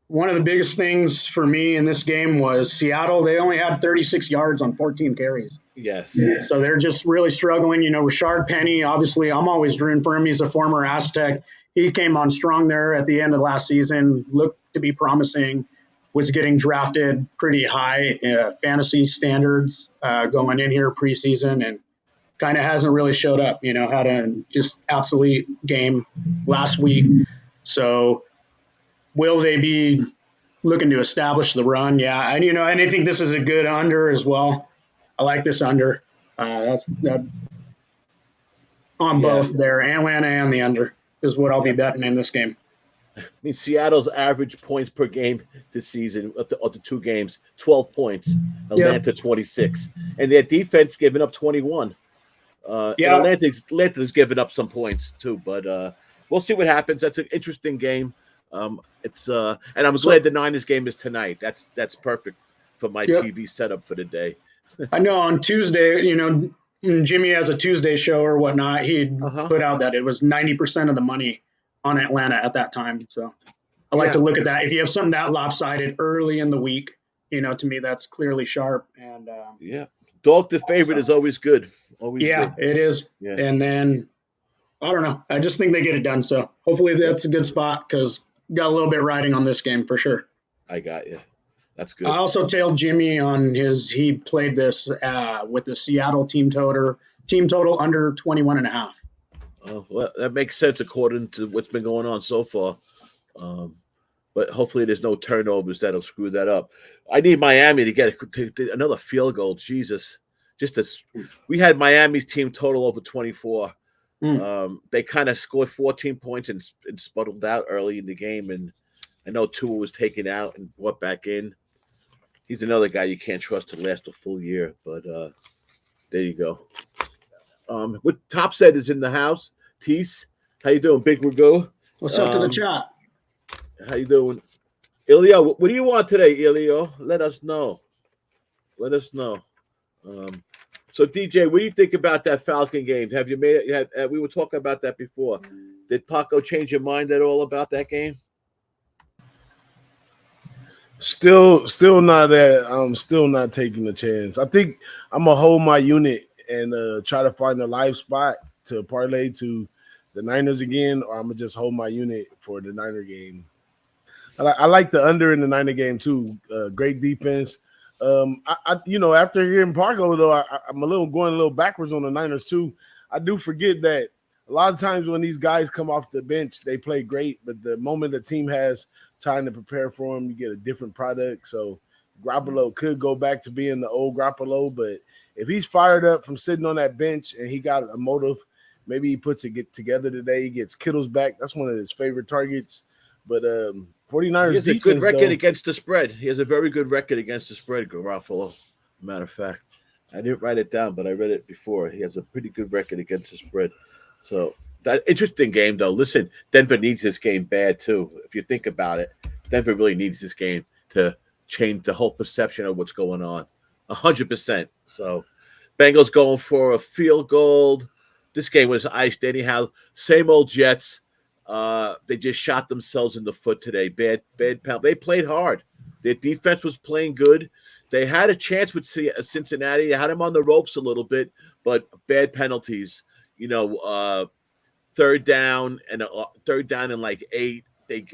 one of the biggest things for me in this game was Seattle. They only had 36 yards on 14 carries. Yes. So they're just really struggling. Rashard Penny, obviously, I'm always rooting for him. He's a former Aztec. He came on strong there at the end of last season, looked to be promising, was getting drafted pretty high fantasy standards going in here preseason, and kind of hasn't really showed up, had a just absolute game last week. So will they be looking to establish the run? Yeah, and I think this is a good under as well. I like this under. That's on both there, Atlanta and the under is what I'll be betting in this game. I mean, Seattle's average points per game this season of the 2 games, 12 points. Atlanta 26, and their defense giving up 21. And Atlanta's giving up some points too, but we'll see what happens. That's an interesting game. And I'm glad the Niners game is tonight. That's perfect for my TV setup for the day. I know on Tuesday, Jimmy has a Tuesday show or whatnot. He put out that it was 90% of the money on Atlanta at that time. So I like to look at that. If you have something that lopsided early in the week, to me that's clearly sharp. And dog the favorite is always good. Always good. It is. Yeah. And then I don't know. I just think they get it done. So hopefully that's a good spot because got a little bit riding on this game for sure. I got you. That's good. I also tailed Jimmy on he played this with the Seattle team total under 21.5. Oh, well, that makes sense according to what's been going on so far. But hopefully there's no turnovers that'll screw that up. I need Miami to get another field goal. Jesus. We had Miami's team total over 24. They kind of scored 14 points and spuddled out early in the game. And I know Tua was taken out and brought back in. He's another guy you can't trust to last a full year. But there you go. What Top Set is in the house. Teece, how you doing? Big Ragoo. What's up to the chat? How you doing? Ilio, what do you want today, Ilio? Let us know. So DJ, what do you think about that Falcon game? Have you made it? We were talking about that before. Did Paco change your mind at all about that game? Still not that. I'm still not taking the chance. I think I'm gonna hold my unit and try to find a live spot to parlay to the Niners again, or I'm gonna just hold my unit for the Niner game. I like the under in the Niner game too. Great defense. After hearing Pargo though, I'm going a little backwards on the Niners too. I do forget that a lot of times when these guys come off the bench, they play great, but the moment the team has time to prepare for them, you get a different product. So Garoppolo could go back to being the old Garoppolo, but if he's fired up from sitting on that bench and he got a motive, maybe he puts it together today. He gets Kittle's back. That's one of his favorite targets. But 49ers he has a good record against the spread. He has a very good record against the spread, Garoppolo. Matter of fact, I didn't write it down, but I read it before. He has a pretty good record against the spread. So that interesting game, though. Listen, Denver needs this game bad, too. If you think about it, Denver really needs this game to change the whole perception of what's going on. 100%. So Bengals going for a field goal. This game was iced anyhow. Same old Jets. They just shot themselves in the foot today. Bad penalty. They played hard. Their defense was playing good. They had a chance with Cincinnati. They had them on the ropes a little bit, but bad penalties. Third down and like 8. They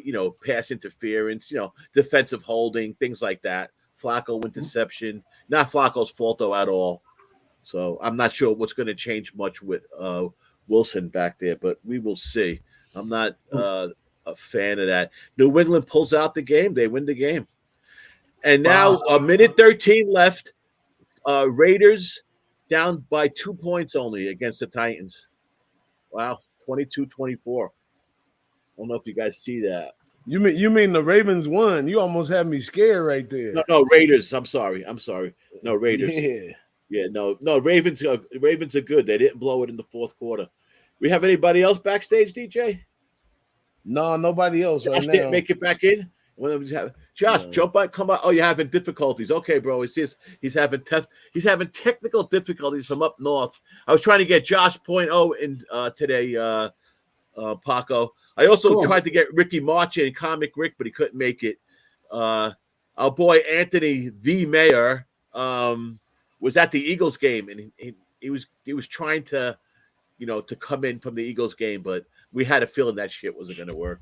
pass interference. Defensive holding, things like that. Flacco interception. Not Flacco's fault though at all. So I'm not sure what's going to change much with Wilson back there, but we will see. I'm not a fan of that. New England pulls out the game. They win the game. And now a minute 13 left. Raiders down by 2 points only against the Titans. Wow, 22-24. I don't know if you guys see that. You mean the Ravens won? You almost had me scared right there. No, Raiders. I'm sorry. No, Raiders. Yeah, no. Ravens are good. They didn't blow it in the fourth quarter. We have anybody else backstage, DJ? No, nobody else right now. Didn't make it back in. Josh, jump on, come on. Oh, you're having difficulties. Okay, bro. It says he's having technical difficulties from up north. I was trying to get Josh 0.0 in today, Paco. I also tried to get Ricky March in, Comic Rick, but he couldn't make it. Our boy Anthony, the mayor, was at the Eagles game, and he was trying to come in from the Eagles game, but we had a feeling that shit wasn't going to work.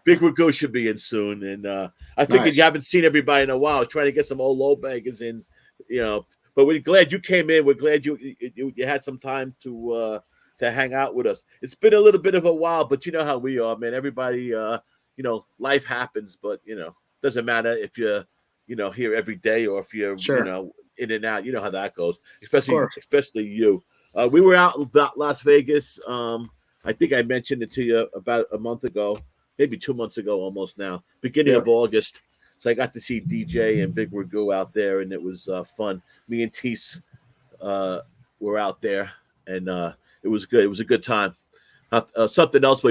Big Ragoo should be in soon, and I figured you haven't seen everybody in a while. Trying to get some old low baggers in, But we're glad you came in. We're glad you had some time to hang out with us. It's been a little bit of a while, but you know how we are, man. Everybody, life happens, but doesn't matter if you're here every day or if you're in and out. You know how that goes, especially you. We were out in Las Vegas. I think I mentioned it to you about a month ago, maybe 2 months ago, almost now, beginning of August. So I got to see DJ and Big Ragoo out there, and it was fun. Me and Teece were out there, and it was good. It was a good time. Something else.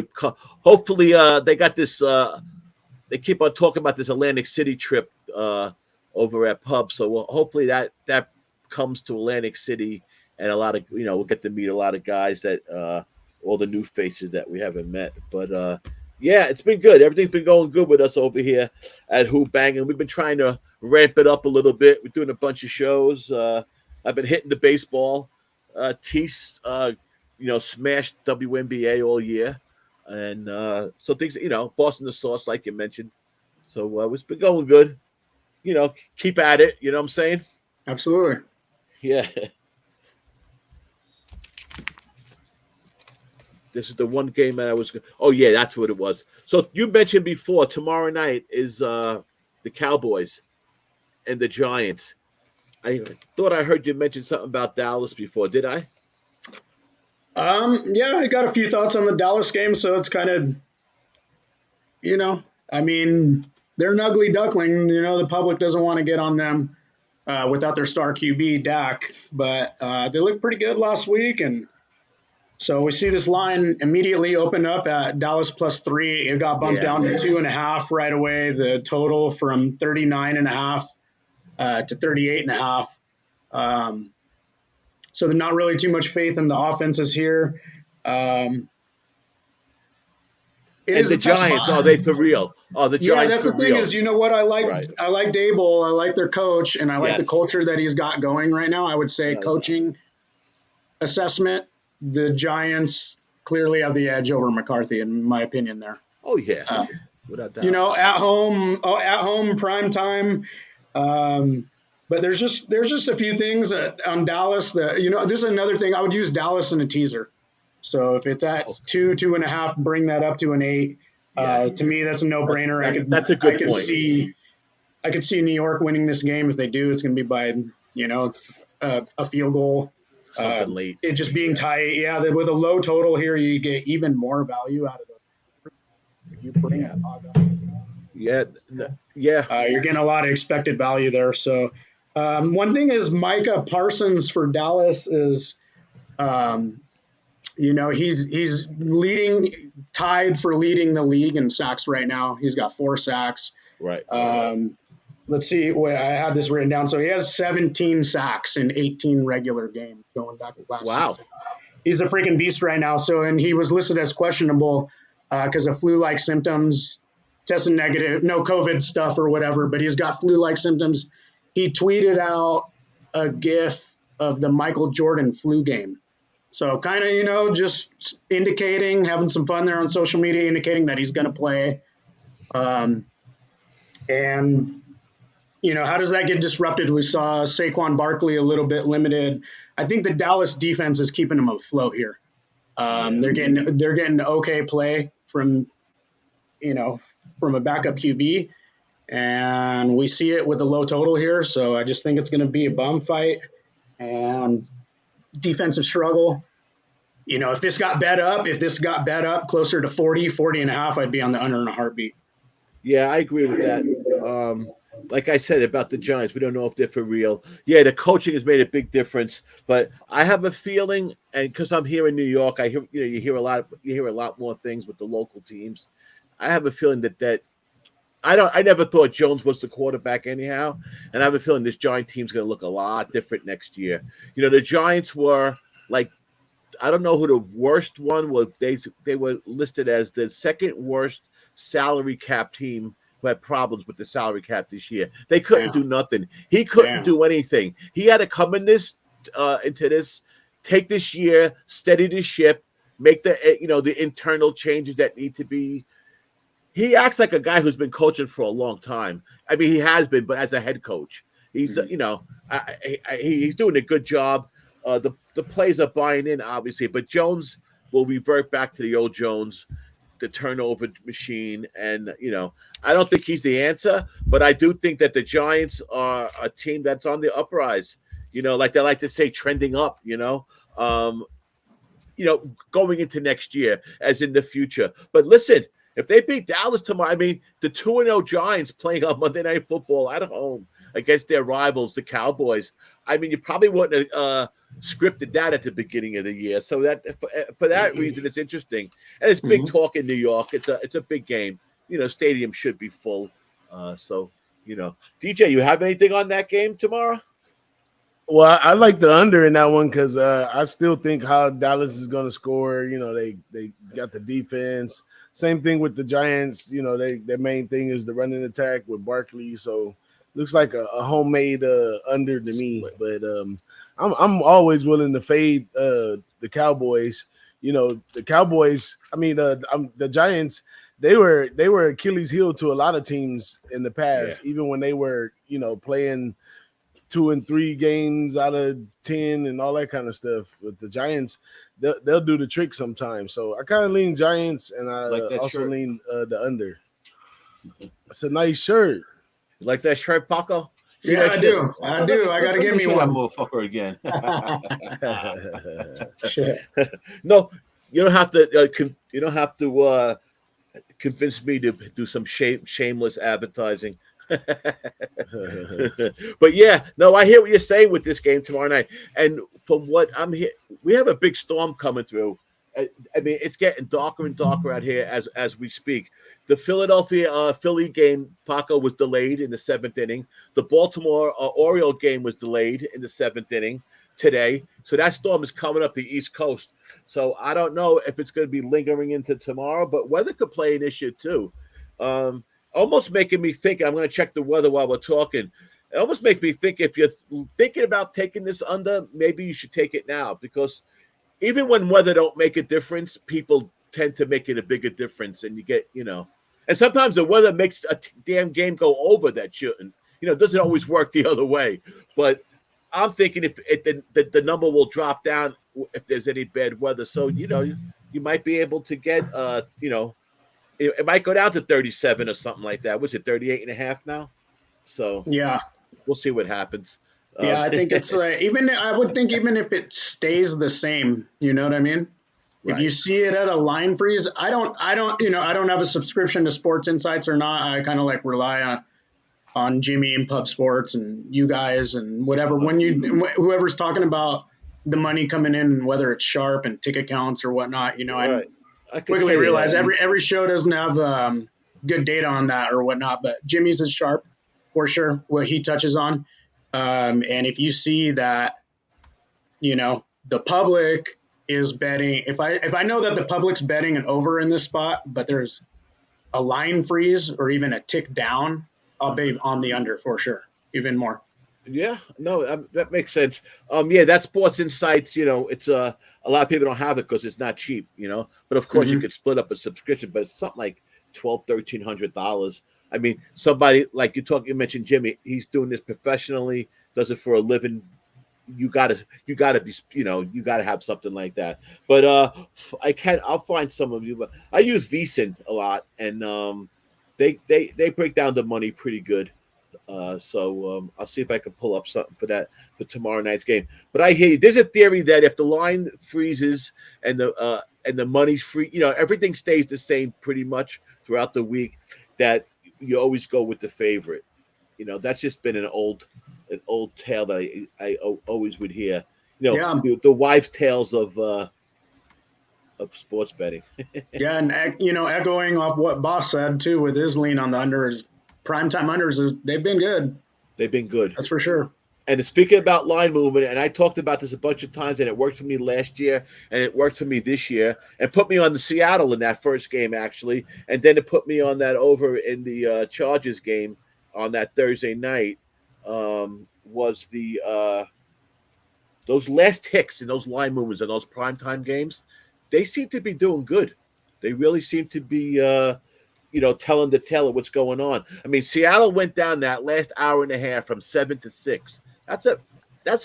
Hopefully, they got this. They keep on talking about this Atlantic City trip over at Pub. So hopefully that comes to Atlantic City, and a lot of we'll get to meet a lot of guys that all the new faces that we haven't met. But yeah, it's been good. Everything's been going good with us over here at Who-Bangin. We've been trying to ramp it up a little bit. We're doing a bunch of shows. I've been hitting the baseball. Teece, smashed WNBA all year. And so things, Boston the Sauce, like you mentioned. So it's been going good. Keep at it. You know what I'm saying? Absolutely. Yeah. This is the one game that I was. Oh yeah, that's what it was. So you mentioned before tomorrow night is the Cowboys and the Giants. I thought I heard you mention something about Dallas before. Did I? Yeah, I got a few thoughts on the Dallas game. So it's kind of, they're an ugly duckling. The public doesn't want to get on them without their star QB Dak, but they looked pretty good last week, and so we see this line immediately open up at Dallas +3. It got bumped down to 2.5 right away. The total from 39.5 to 38.5. So there's not really too much faith in the offenses here. And the Giants, are they for real? Oh, the Giants. Yeah, that's the thing is, what I like? Right. I like Dable. I like their coach, and I like the culture that he's got going right now. I would say coaching assessment, the Giants clearly have the edge over McCarthy, in my opinion. There. Oh yeah, without doubt. At home, prime time. But there's just a few things on Dallas that this is another thing. I would use Dallas in a teaser. So if it's at 2.5, bring that up to an 8. To me, that's a no-brainer. That's a good point. I could see New York winning this game. If they do, it's going to be by a field goal. Something late. It just being tight. Yeah, with a low total here, you get even more value out of it. If you bring it. Yeah. You're getting a lot of expected value there. So one thing is Micah Parsons for Dallas is, he's tied for leading the league in sacks right now. He's got 4 sacks. Right. Let's see. I had this written down. So he has 17 sacks in 18 regular games going back to last season. He's a freaking beast right now. So, and he was listed as questionable because of flu-like symptoms, tested negative, no COVID stuff or whatever, but he's got flu-like symptoms. He tweeted out a GIF of the Michael Jordan flu game. So kind of, just indicating, having some fun there on social media, indicating that he's going to play. And, how does that get disrupted? We saw Saquon Barkley a little bit limited. I think the Dallas defense is keeping them afloat here. They're getting okay play from a backup QB, and we see it with the low total here. So I just think it's going to be a bum fight and defensive struggle. If this got bet up closer to 40.5, I'd be on the under in a heartbeat. Yeah, I agree with that. Like I said about the Giants, we don't know if they're for real. Yeah, the coaching has made a big difference, but I have a feeling, and because I'm here in New York, I hear you hear a lot more things with the local teams. I have a feeling that I never thought Jones was the quarterback anyhow, and I have a feeling this Giant team's going to look a lot different next year. The Giants were like, I don't know who the worst one was. They were listed as the second worst salary cap team who had problems with the salary cap this year. They couldn't do nothing. He couldn't do anything. He had to come in into this, take this year, steady the ship, make the internal changes that need to be. He acts like a guy who's been coaching for a long time. I mean, he has been, but as a head coach, he's he's doing a good job. The players are buying in, obviously, but Jones will revert back to the old Jones. the turnover machine. And, I don't think he's the answer, but I do think that the Giants are a team that's on the uprise, like they like to say, trending up, going into next year as in the future. But listen, if they beat Dallas tomorrow, the 2-0 Giants playing on Monday Night Football at home against their rivals, the Cowboys. You probably wouldn't have scripted that at the beginning of the year. So that for that reason, it's interesting. And it's big talk in New York. It's a big game. Stadium should be full. DJ, you have anything on that game tomorrow? Well, I like the under in that one because I still think how Dallas is going to score. They got the defense. Same thing with the Giants. Their main thing is the running attack with Barkley. So looks like a homemade under to me. But I'm always willing to fade the Cowboys. The Cowboys. The Giants. They were Achilles' heel to a lot of teams in the past, even when they were playing 2 and 3 games out of 10 and all that kind of stuff. With the Giants, they'll do the trick sometimes. So I kind of lean Giants, and I also lean the under. It's a nice shirt. You like that shirt, Paco? Yeah, I do. I got to give me one. That motherfucker again. Shit. No, you don't have to. You don't have to convince me to do some shameless advertising. But yeah, no, I hear what you're saying with this game tomorrow night. And from what I'm here, we have a big storm coming through. It's getting darker and darker out here as we speak. The Philadelphia Philly game, Paco, was delayed in the 7th inning. The Baltimore Oriole game was delayed in the 7th inning today. So that storm is coming up the East Coast. So I don't know if it's going to be lingering into tomorrow, but weather could play an issue too. Almost making me think, I'm going to check the weather while we're talking. It almost makes me think if you're thinking about taking this under, maybe you should take it now, because even when weather don't make a difference, people tend to make it a bigger difference, and you get, and sometimes the weather makes a damn game go over that shouldn't. It doesn't always work the other way. But I'm thinking if the number will drop down if there's any bad weather. So, you might be able to get, it might go down to 37 or something like that. Was it 38.5 now? So yeah, we'll see what happens. Yeah, I think it's I would think even if it stays the same, you know what I mean? Right. If you see it at a line freeze, I don't have a subscription to Sports Insights or not. I kind of rely on Jimmy and Pub Sports and you guys and whatever. Whoever's talking about the money coming in and whether it's sharp and ticket counts or whatnot, Right. I quickly realize every show doesn't have good data on that or whatnot, but Jimmy's is sharp for sure, what he touches on. And if you see that, the public is betting, if I know that the public's betting an over in this spot, but there's a line freeze or even a tick down, I'll be on the under for sure, even more. Yeah, no, that makes sense. That Sports Insights, it's a lot of people don't have it because it's not cheap, but of course you could split up a subscription, but it's something like $1,200-$1,300. Somebody like you mentioned Jimmy, he's doing this professionally, does it for a living. You gotta be, you gotta have something like that. But I'll find some of you, but I use VSiN a lot, and they break down the money pretty good. So I'll see if I can pull up something for tomorrow night's game. But I hear you. There's a theory that if the line freezes and the money's free, everything stays the same pretty much throughout the week, that you always go with the favorite. That's just been an old tale that I always would hear. The wives' tales of sports betting. Yeah, and echoing off what Boss said too with his lean on the unders, primetime unders, they've been good. They've been good. That's for sure. And speaking about line movement, and I talked about this a bunch of times, and it worked for me last year, and it worked for me this year, and put me on the Seattle in that first game, actually, and then it put me on that over in the Chargers game on that Thursday night, was those last ticks and those line movements and those primetime games. They seem to be doing good. They really seem to be telling the tale of what's going on. Seattle went down that last hour and a half from 7 to 6. That's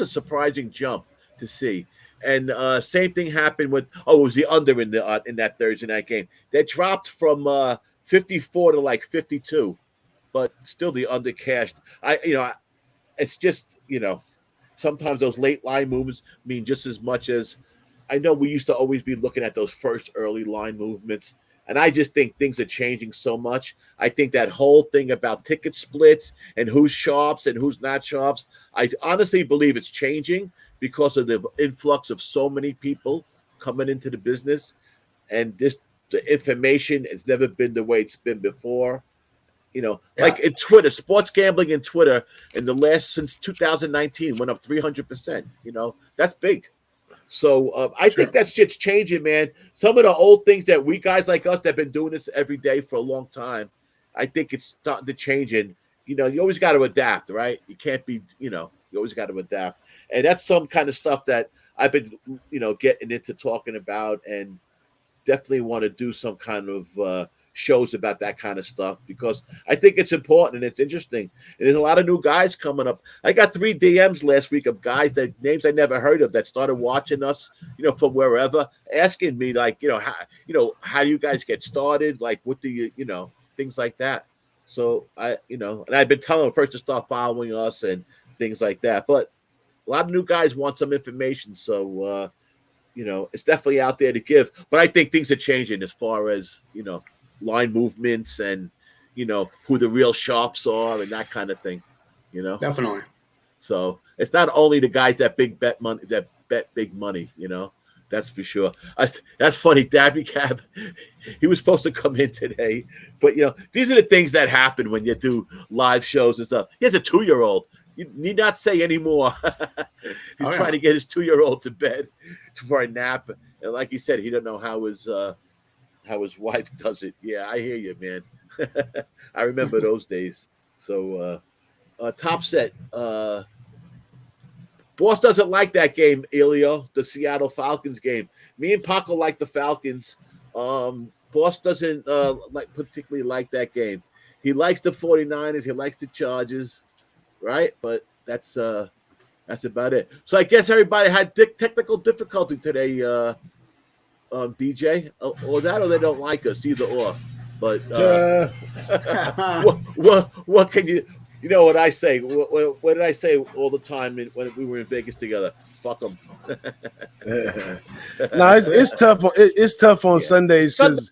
a surprising jump to see. And same thing happened with it was the under in that Thursday night game. They dropped from 54 to like 52, but still the under cashed. It's just sometimes those late line movements mean just as much as I know we used to always be looking at those first early line movements. And I just think things are changing so much. I think that whole thing about ticket splits and who's sharps and who's not sharps, I honestly believe it's changing because of the influx of so many people coming into the business. And the information has never been the way it's been before. Like in Twitter, sports gambling in Twitter since 2019 went up 300%. That's big. So I think that shit's changing, man. Some of the old things that we guys like us that have been doing this every day for a long time, I think it's starting to change. And, you always got to adapt, right? You can't be, you always got to adapt. And that's some kind of stuff that I've been, getting into talking about, and definitely want to do some kind of shows about that kind of stuff because I think it's important and it's interesting. And there's a lot of new guys coming up. I got 3 DMs last week of guys that names I never heard of that started watching us, from wherever, asking me like, how do you guys get started? Like, what do you, things like that. So and I've been telling them first to start following us and things like that. But a lot of new guys want some information. So, it's definitely out there to give. But I think things are changing as far as, line movements and, who the real sharps are and that kind of thing, Definitely. So it's not only the guys that bet big money, that's for sure. That's funny. Dabby Cab, he was supposed to come in today, but these are the things that happen when you do live shows and stuff. He has a 2-year-old. You need not say anymore. He's trying to get his 2-year-old to bed for a nap, and like he said, he don't know how his wife does it. Yeah, I hear you, man. I remember those days. So, top set. Boss doesn't like that game, Elio, the Seattle Falcons game. Me and Paco like the Falcons. Boss doesn't particularly like that game. He likes the 49ers. He likes the Chargers, right? But that's about it. So I guess everybody had technical difficulty today, DJ, or they don't like us, either or. But what can you? You know what I say? What did I say all the time when we were in Vegas together? Fuck them. No, it's tough. It's tough on Sundays because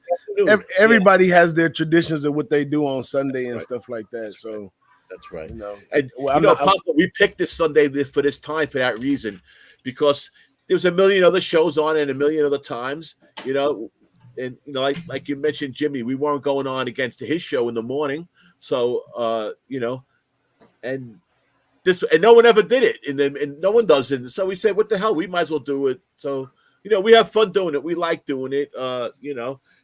everybody has their traditions of what they do on Sunday and stuff like that. So that's right. And Papa, we picked this Sunday for this time for that reason, because there's a million other shows on and a million other times. And like you mentioned, Jimmy, we weren't going on against his show in the morning. So and no one ever did it, and no one does it. So we said, what the hell? We might as well do it. So we have fun doing it. We like doing it.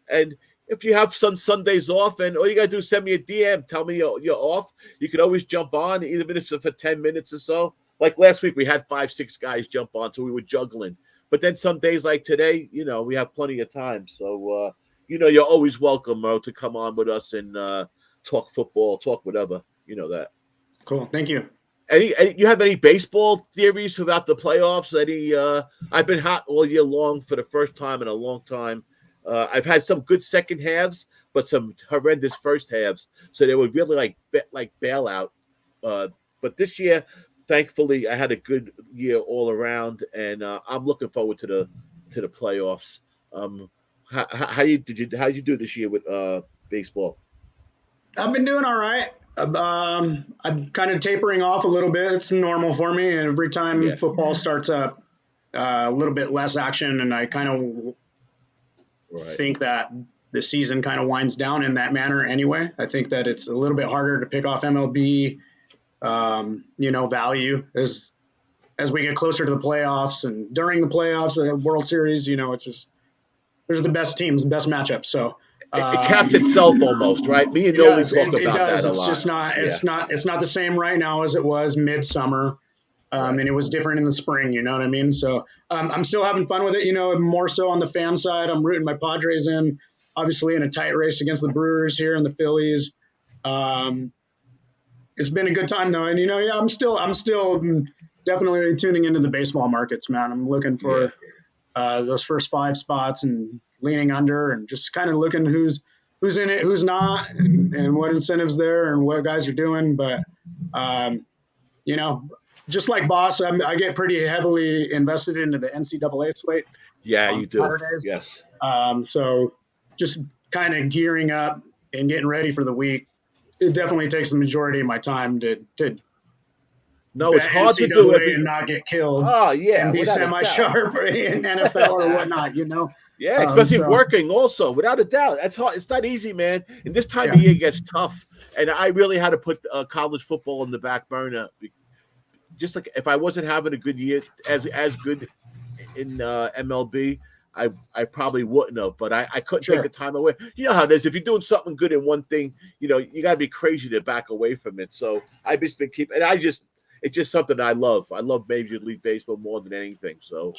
And if you have some Sundays off, and all you gotta do is send me a DM, tell me you're off. You can always jump on, even if it's for 10 minutes or so. Like last week, we had 5-6 guys jump on, so we were juggling. But then some days like today, we have plenty of time. So you're always welcome, to come on with us and talk football, talk whatever. You know that. Cool. Thank you. You have any baseball theories about the playoffs? I've been hot all year long for the first time in a long time. I've had some good second halves, but some horrendous first halves. So they were really like bailout. But this year, thankfully, I had a good year all around, and I'm looking forward to the playoffs. How did you do this year with baseball? I've been doing all right. I'm kind of tapering off a little bit. It's normal for me. And every time football starts up, a little bit less action, and I kind of think that the season kind of winds down in that manner anyway. I think that it's a little bit harder to pick off MLB, value as we get closer to the playoffs and during the playoffs, the World Series. It's just there's the best teams, best matchups. So. It caps itself almost, right? Me and Nolan talk about that a lot. It's just not. It's not the same right now as it was midsummer, and it was different in the spring. You know what I mean? So I'm still having fun with it. More so on the fan side. I'm rooting my Padres in, obviously in a tight race against the Brewers here and the Phillies. It's been a good time though, and I'm still definitely tuning into the baseball markets, man. I'm looking for those first 5 spots and leaning under and just kind of looking who's in it, who's not, and what incentives there and what guys are doing. But you know, just like Boss, I get pretty heavily invested into the NCAA slate. Yeah, you do. Saturdays. Yes. So just kind of gearing up and getting ready for the week. It definitely takes the majority of my time to No, it's hard to do it and not get killed. Oh yeah, and be semi-sharp in NFL or whatnot. Yeah, especially working also, without a doubt. That's hard. It's not easy, man. And this time of year gets tough. And I really had to put college football in the back burner. Just like if I wasn't having a good year, as good in MLB, I probably wouldn't have. But I couldn't take the time away. You know how it is. If you're doing something good in one thing, you got to be crazy to back away from it. So I've just been keeping. And it's just something I love. I love Major League Baseball more than anything. So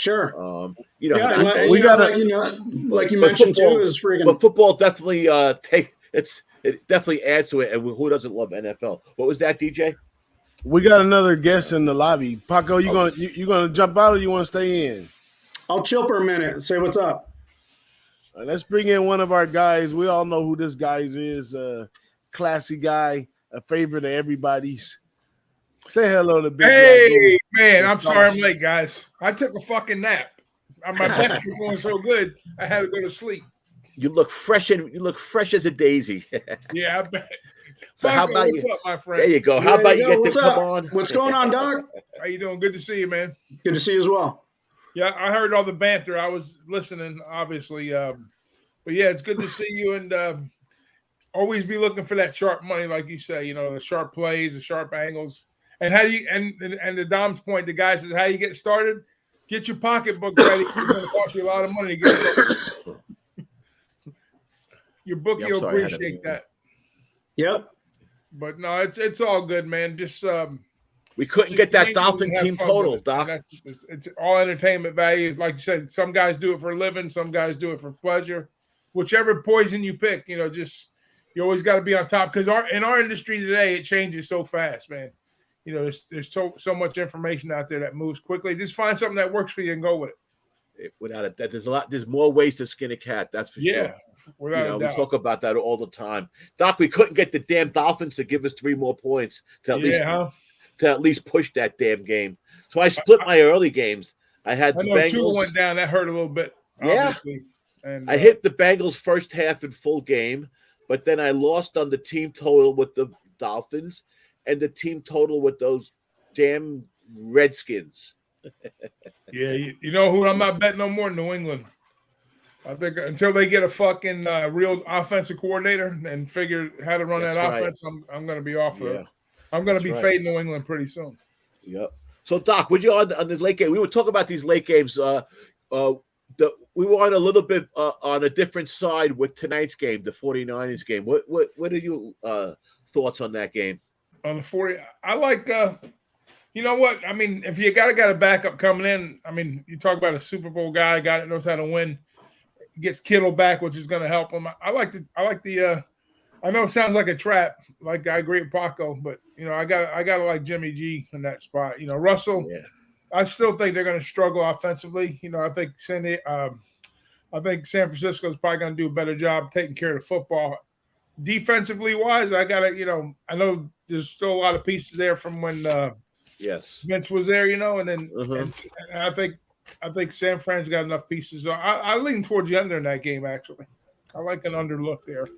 we got like you mentioned too, is freaking. But football definitely it definitely adds to it. And who doesn't love NFL? What was that, DJ? We got another guest in the lobby. Paco, you gonna jump out or you want to stay in? I'll chill for a minute and say what's up. All right, let's bring in one of our guys. We all know who this guy is. Classy guy, a favorite of everybody's. Say hello to Big Ragoo. Hey, man, I'm sorry I'm late, guys. I took a fucking nap. My back was going so good, I had to go to sleep. You look fresh as a daisy. Yeah, I bet. So how about what's you? Up, my friend? There you go. How about you get to come on? What's going on, Doc? How you doing? Good to see you, man. Good to see you as well. Yeah, I heard all the banter. I was listening, obviously. But yeah, it's good to see you, and always be looking for that sharp money, like you say. The sharp plays, the sharp angles. And how you and the Dom's point, the guy says, how you get started? Get your pocketbook ready. It's going to cost you a lot of money to get started. Your bookie will appreciate that. Yep. But no, it's all good, man. Just we couldn't get that Dolphin team total, Doc. It's all entertainment value. Like you said, some guys do it for a living, some guys do it for pleasure. Whichever poison you pick, just you always got to be on top because in our industry today, it changes so fast, man. There's so much information out there that moves quickly. Just find something that works for you and go with it. Without a doubt, there's more ways to skin a cat. That's for sure. Yeah, without a doubt. We talk about that all the time. Doc, we couldn't get the damn Dolphins to give us 3 more points to at least push that damn game. So I split my early games. I had the Bengals. 2 went down. That hurt a little bit. Obviously. And I hit the Bengals first half in full game, but then I lost on the team total with the Dolphins. And the team total with those damn Redskins. Yeah, you know who I'm not betting no more? New England. I think until they get a fucking real offensive coordinator and figure how to run offense, I'm going to be off of it. I'm going to be fading New England pretty soon. Yep. So, Doc, would you on the late game? We were talking about these late games. We were on a little bit on a different side with tonight's game, the 49ers game. What are your thoughts on that game? On the 40, I like. You know what? I mean, if you got a backup coming in, I mean, you talk about a Super Bowl guy, a guy that knows how to win, gets Kittle back, which is going to help him. I like the. I know it sounds like a trap. Like I agree with Paco, but I got to like Jimmy G in that spot. Russell. Yeah. I still think they're going to struggle offensively. I think San Francisco is probably going to do a better job taking care of the football. Defensively wise, I got to. I know there's still a lot of pieces there from when Vince was there, and then and I think San Fran's got enough pieces. So I lean towards the under in that game, actually. I like an under look there.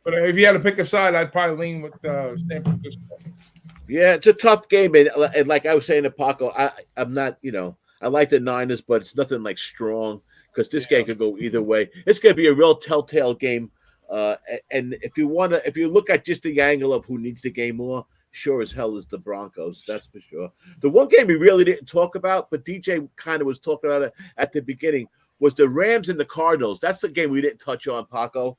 But if you had to pick a side, I'd probably lean with San Francisco. Yeah, it's a tough game, and like I was saying to Paco, I'm not, I like the Niners, but it's nothing like strong because this game could go either way. It's going to be a real telltale game. And if you look at just the angle of who needs the game more, sure as hell is the Broncos. That's for sure. The one game we really didn't talk about, but DJ kind of was talking about it at the beginning, was the Rams and the Cardinals. That's the game we didn't touch on, Paco.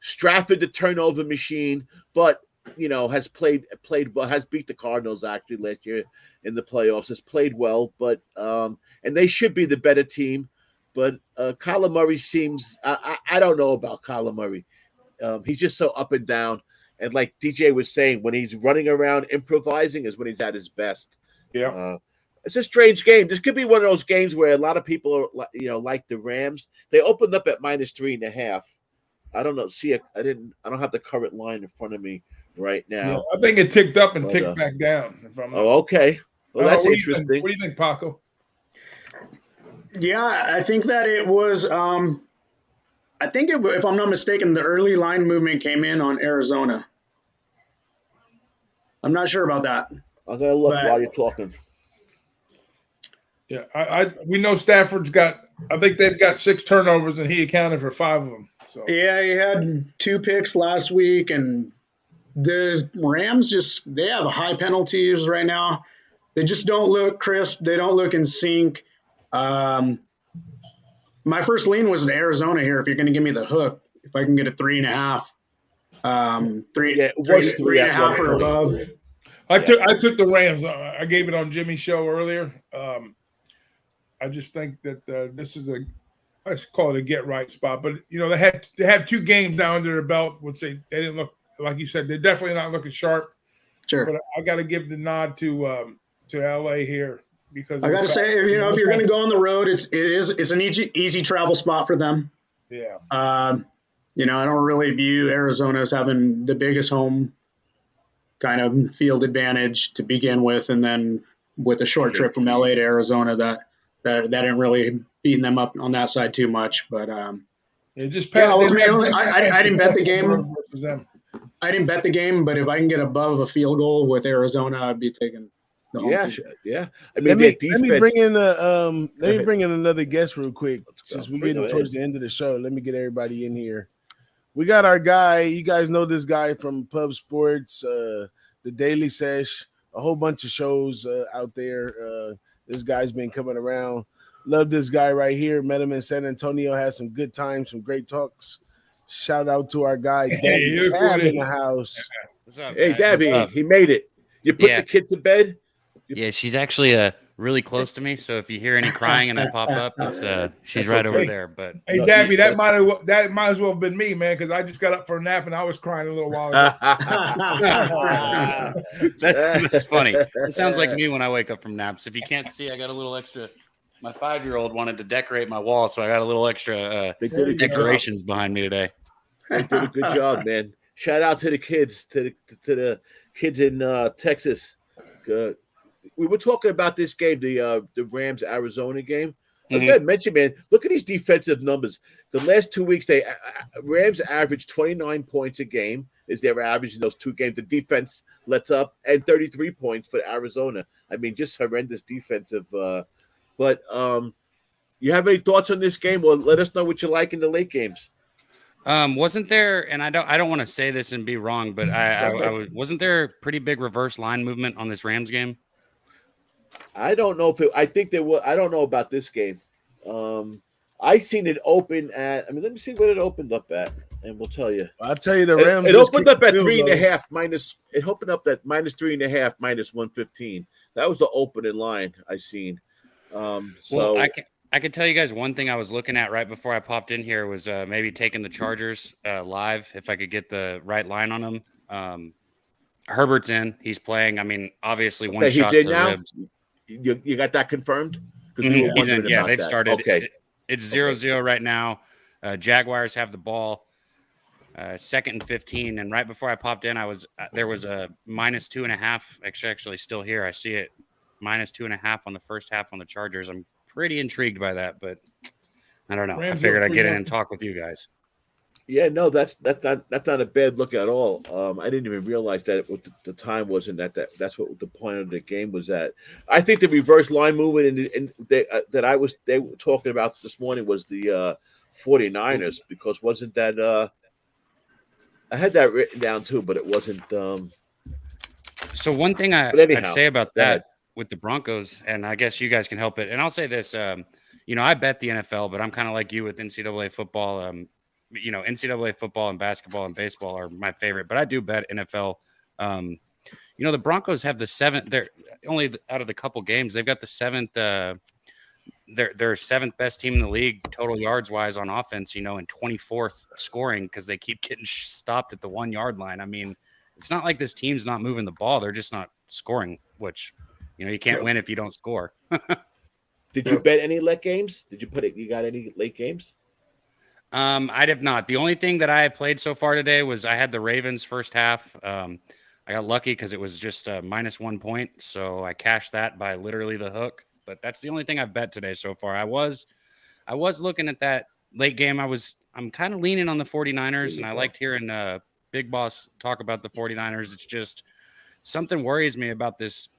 Stratford, the turnover machine, but has played well, has beat the Cardinals actually last year in the playoffs. Has played well, but and they should be the better team. But Kyler Murray seems I don't know about Kyler Murray. He's just so up and down. And like DJ was saying, when he's running around improvising is when he's at his best. Yeah. It's a strange game. This could be one of those games where a lot of people are, like the Rams. They opened up at -3.5. I don't know. I don't have the current line in front of me right now. Yeah, I think it ticked up and ticked back down. Okay. Well, that's interesting. What do you think, Paco? Yeah, I think that it was. I think if I'm not mistaken, the early line movement came in on Arizona. I'm not sure about that. I'm gonna look while you're talking. Yeah, we know Stafford's got. I think they've got 6 turnovers, and he accounted for 5 of them. So yeah, he had 2 picks last week, and the Rams they have high penalties right now. They just don't look crisp. They don't look in sync. My first lean was to Arizona here. If you're going to give me the hook, if I can get a 3.5, 3.5 or above. I took the Rams. I gave it on Jimmy's show earlier. I just think that this is let's call it a get right spot. But they had 2 games now under their belt, which they didn't look, like you said, they're definitely not looking sharp. Sure. But I got to give the nod to LA here. Because I got to say, if you're going to go on the road, it's an easy travel spot for them. Yeah. I don't really view Arizona as having the biggest home kind of field advantage to begin with, and then with a short trip from LA to Arizona, that didn't really beating them up on that side too much. But I didn't bet the game. I didn't bet the game, but if I can get above a field goal with Arizona, I'd be taking. Yeah. I let mean, me bring in another guest real quick since we're getting towards the end of the show. Let me get everybody in here. We got our guy. You guys know this guy from Pub Sports, the Daily Sesh, a whole bunch of shows out there. This guy's been coming around. Love this guy right here. Met him in San Antonio. Had some good times, some great talks. Shout out to our guy, Dabby Dab in the house. What's up? Hey, guys? Dabby, he made it. You put the kid to bed? Yeah, she's actually really close to me. So if you hear any crying and I pop up, it's she's right over there. But hey, Dabby, that might as well have been me, man, because I just got up for a nap and I was crying a little while ago. That's funny. It sounds like me when I wake up from naps. If you can't see, I got a little extra. My 5-year-old wanted to decorate my wall, so I got a little extra decorations behind me today. They did a good job, man. Shout out to the kids, to the kids in Texas. Good. We were talking about this game, the Rams Arizona game. Again, mention, man, look at these defensive numbers. The last 2 weeks, Rams averaged 29 points a game is their average in those 2 games. The defense lets up, and 33 points for Arizona. I mean, just horrendous defensive. But you have any thoughts on this game? Or let us know what you like in the late games. Wasn't there? And I don't want to say this and be wrong, but wasn't there pretty big reverse line movement on this Rams game? I don't know if I think there was. I don't know about this game. I seen it open at. I mean, let me see what it opened up at, and we'll tell you. I'll tell you the Rams. It opened up at 3.5 minus. It opened up at -3.5 minus 115. That was the opening line I seen. Well, I could tell you guys one thing I was looking at right before I popped in here was maybe taking the Chargers live if I could get the right line on them. Herbert's in. He's playing. I mean, obviously one shot to the ribs. You got that confirmed? He's in. Yeah, they've started. Okay. It's 0-0 right now. Jaguars have the ball. 2nd and 15. And right before I popped in, there was a -2.5. Actually still here. I see it. -2.5 on the first half on the Chargers. I'm pretty intrigued by that, but I don't know. I figured I'd get in and talk with you guys. Yeah, no, that's not a bad look at all. I didn't even realize that what the time wasn't that's what the point of the game was at. I think the reverse line movement that they were talking about this morning was the 49ers, because wasn't that I had that written down too, but it wasn't. So one thing I'd say about that with the Broncos, and I guess you guys can help it. And I'll say this, I bet the NFL, but I'm kind of like you with NCAA football. NCAA football and basketball and baseball are my favorite, but I do bet NFL. The Broncos have the 7th. They're only out of the couple games. They've got the 7th they're seventh best team in the league total yards wise on offense, and 24th scoring because they keep getting stopped at the 1 yard line. I mean, it's not like this team's not moving the ball; they're just not scoring. Which, you can't win if you don't score. Did you bet any late games? Did you You got any late games? I have not. The only thing that I played so far today was I had the Ravens first half. I got lucky because it was just minus 1 point, so I cashed that by literally the hook. But that's the only thing I've bet today so far. I was looking at that late game. I'm kind of leaning on the 49ers, and I liked hearing Big Boss talk about the 49ers. It's just something worries me about this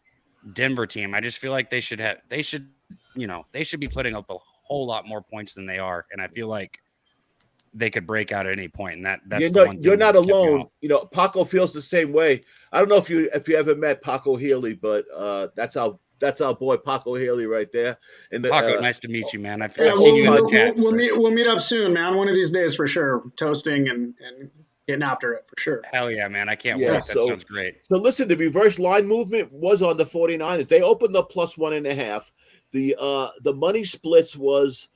Denver team. I just feel like they should be putting up a whole lot more points than they are, and I feel like they could break out at any point, and that's the one thing. You're not alone. Paco feels the same way. I don't know if you ever met Paco Healy, but that's our boy Paco Healy right there. And Paco, nice to meet you, man. I've seen you in the chat. We'll meet up soon, man. One of these days for sure. Toasting and getting after it for sure. Hell yeah, man. I can't wait. That sounds great. So listen, the reverse line movement was on the 49ers. They opened up plus 1.5. The money splits was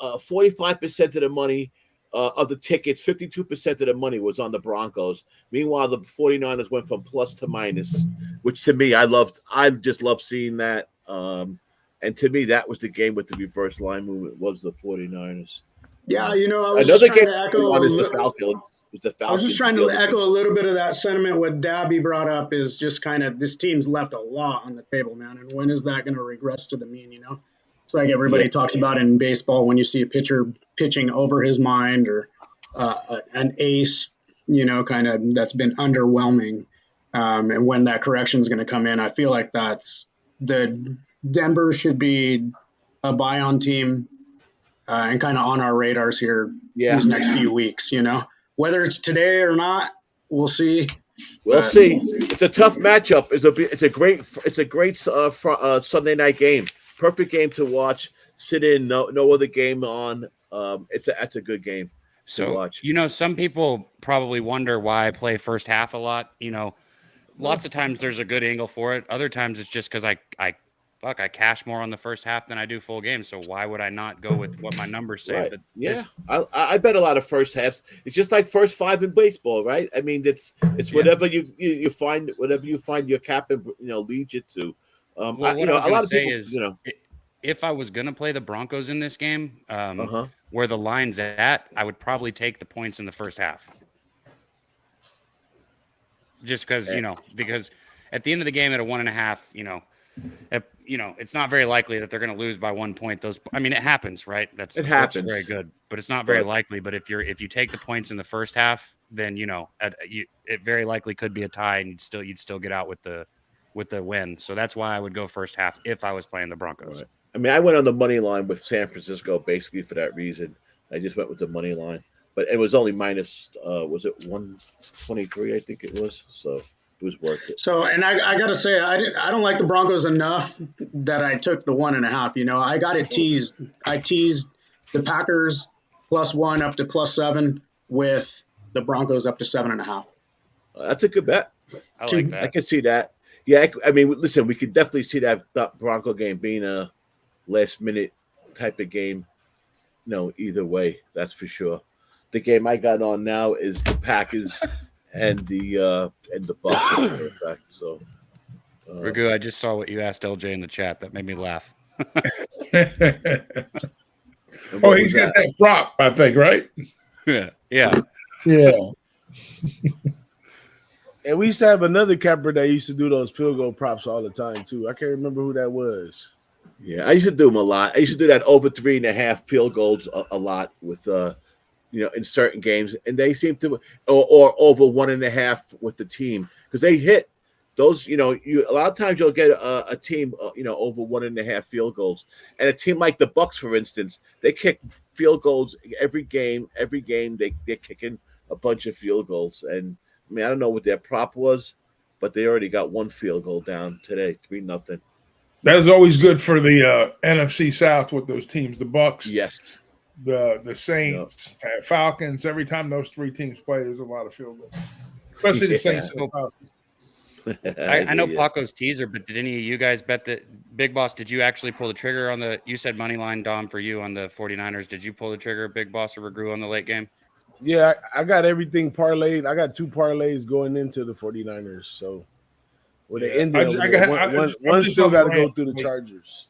45% of the money of the tickets, 52% of the money was on the Broncos. Meanwhile, the 49ers went from plus to minus, which to me, I just love seeing that. And to me, that was the game with the reverse line movement was the 49ers. Yeah, I was another just game trying to echo the Falcons. I was just trying to echo a little bit of that sentiment. What Dabby brought up is just kind of this team's left a lot on the table, man. And when is that going to regress to the mean? It's like everybody talks about in baseball when you see a pitcher pitching over his mind or an ace, kind of that's been underwhelming. And when that correction is going to come in, I feel like that's the Denver should be a buy-on team and kind of on our radars here these next few weeks. Whether it's today or not, we'll see. We'll see. It's a tough matchup. It's a great Sunday night game. Perfect game to watch. Sit in. No other game on. That's a good game to watch. Some people probably wonder why I play first half a lot. Lots of times there's a good angle for it. Other times it's just because I cash more on the first half than I do full game. So why would I not go with what my numbers say? Right. But I bet a lot of first halves. It's just like first five in baseball, right? I mean, it's whatever you find, whatever you find your captain leads you to. What I was going to say is, if I was going to play the Broncos in this game, where the line's at, I would probably take the points in the first half. Just because, because at the end of the game at a 1.5, it's not very likely that they're going to lose by 1 point. It happens, right? It happens. Very good, but it's not very likely. But if you take the points in the first half, then it very likely could be a tie, and you'd still get out with the win. So that's why I would go first half if I was playing the Broncos. Right. I went on the money line with San Francisco basically for that reason. I just went with the money line, but it was only minus. Was it 123? I think it was. So it was worth it. So, and I got to say, I don't like the Broncos enough that I took the 1.5. I got it teased. I teased the Packers +1 up to +7 with the Broncos up to 7.5. That's a good bet. I like that. I can see that. Yeah, listen, we could definitely see that Bronco game being a last-minute type of game. No, either way, that's for sure. The game I got on now is the Packers and the Bucs. So, Ragoo, I just saw what you asked LJ in the chat. That made me laugh. He's got that prop, I think, right? Yeah. And we used to have another capper that used to do those field goal props all the time too. I can't remember who that was. Yeah, I used to do them a lot. I used to do that over 3.5 field goals a lot with in certain games, and they seem to or over 1.5 with the team because they hit those. A lot of times you'll get a team over 1.5 field goals, and a team like the Bucs, for instance, they kick field goals every game. Every game they're kicking a bunch of field goals, and I don't know what their prop was, but they already got one field goal down today, 3-0. That is always good for the NFC South with those teams, the Bucs, yes, the Saints, Falcons. Every time those three teams play, there's a lot of field goals, especially the Saints and the Falcons. I know Paco's teaser, but did any of you guys bet that Big Boss? Did you actually pull the trigger on the? You said money line, Dom, for you on the 49ers. Did you pull the trigger, Big Boss or Ragoo, on the late game? Yeah, I got everything parlayed. I got 2 parlays going into the 49ers. So with the Indian, one still got to go through the Chargers.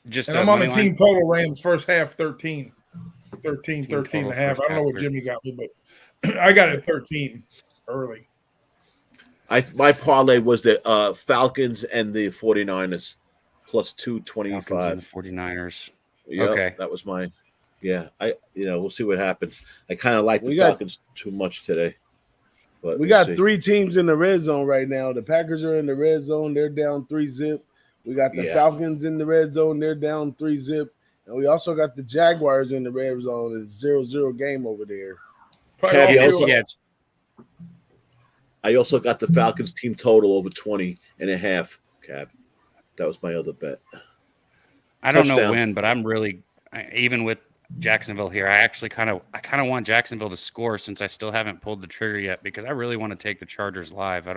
And I'm on the team total Rams first half 13 and a half. I don't know what Jimmy got me, but I got it 13 early. My parlay was the Falcons and the 49ers plus 225. 49ers. Yep, okay, that was mine. Yeah, we'll see what happens. I kind of like the Falcons too much today. But we got 3 teams in the red zone right now. The Packers are in the red zone. They're down 3-0. We got the Falcons in the red zone. They're down 3-0. And we also got the Jaguars in the red zone. It's 0-0 game over there. I also got the Falcons team total over 20.5. Cab. That was my other bet. I don't know when, but I'm really, even with Jacksonville here, I kind of want Jacksonville to score since I still haven't pulled the trigger yet because I really want to take the Chargers live.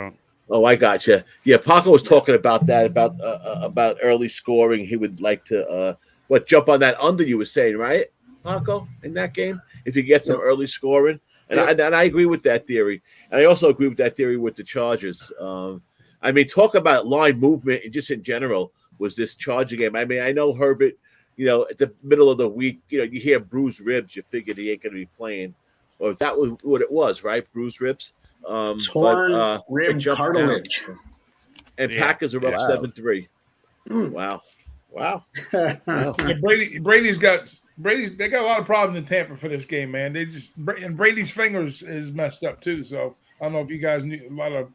Oh, I got you. Yeah, Paco was talking about that about early scoring. He would like to jump on that under you were saying, right, Paco, in that game if you get some early scoring. And I agree with that theory. And I also agree with that theory with the Chargers. I mean, talk about line movement and just in general was this Charger game. I mean, I know Herbert, at the middle of the week, you hear bruised ribs, you figured he ain't going to be playing. Or that was what it was, right? Bruised ribs. Torn rib cartilage. And Packers are up 7-3. Wow. Yeah, Brady's got a lot of problems in Tampa for this game, man. And Brady's fingers is messed up too. So I don't know if you guys knew a lot of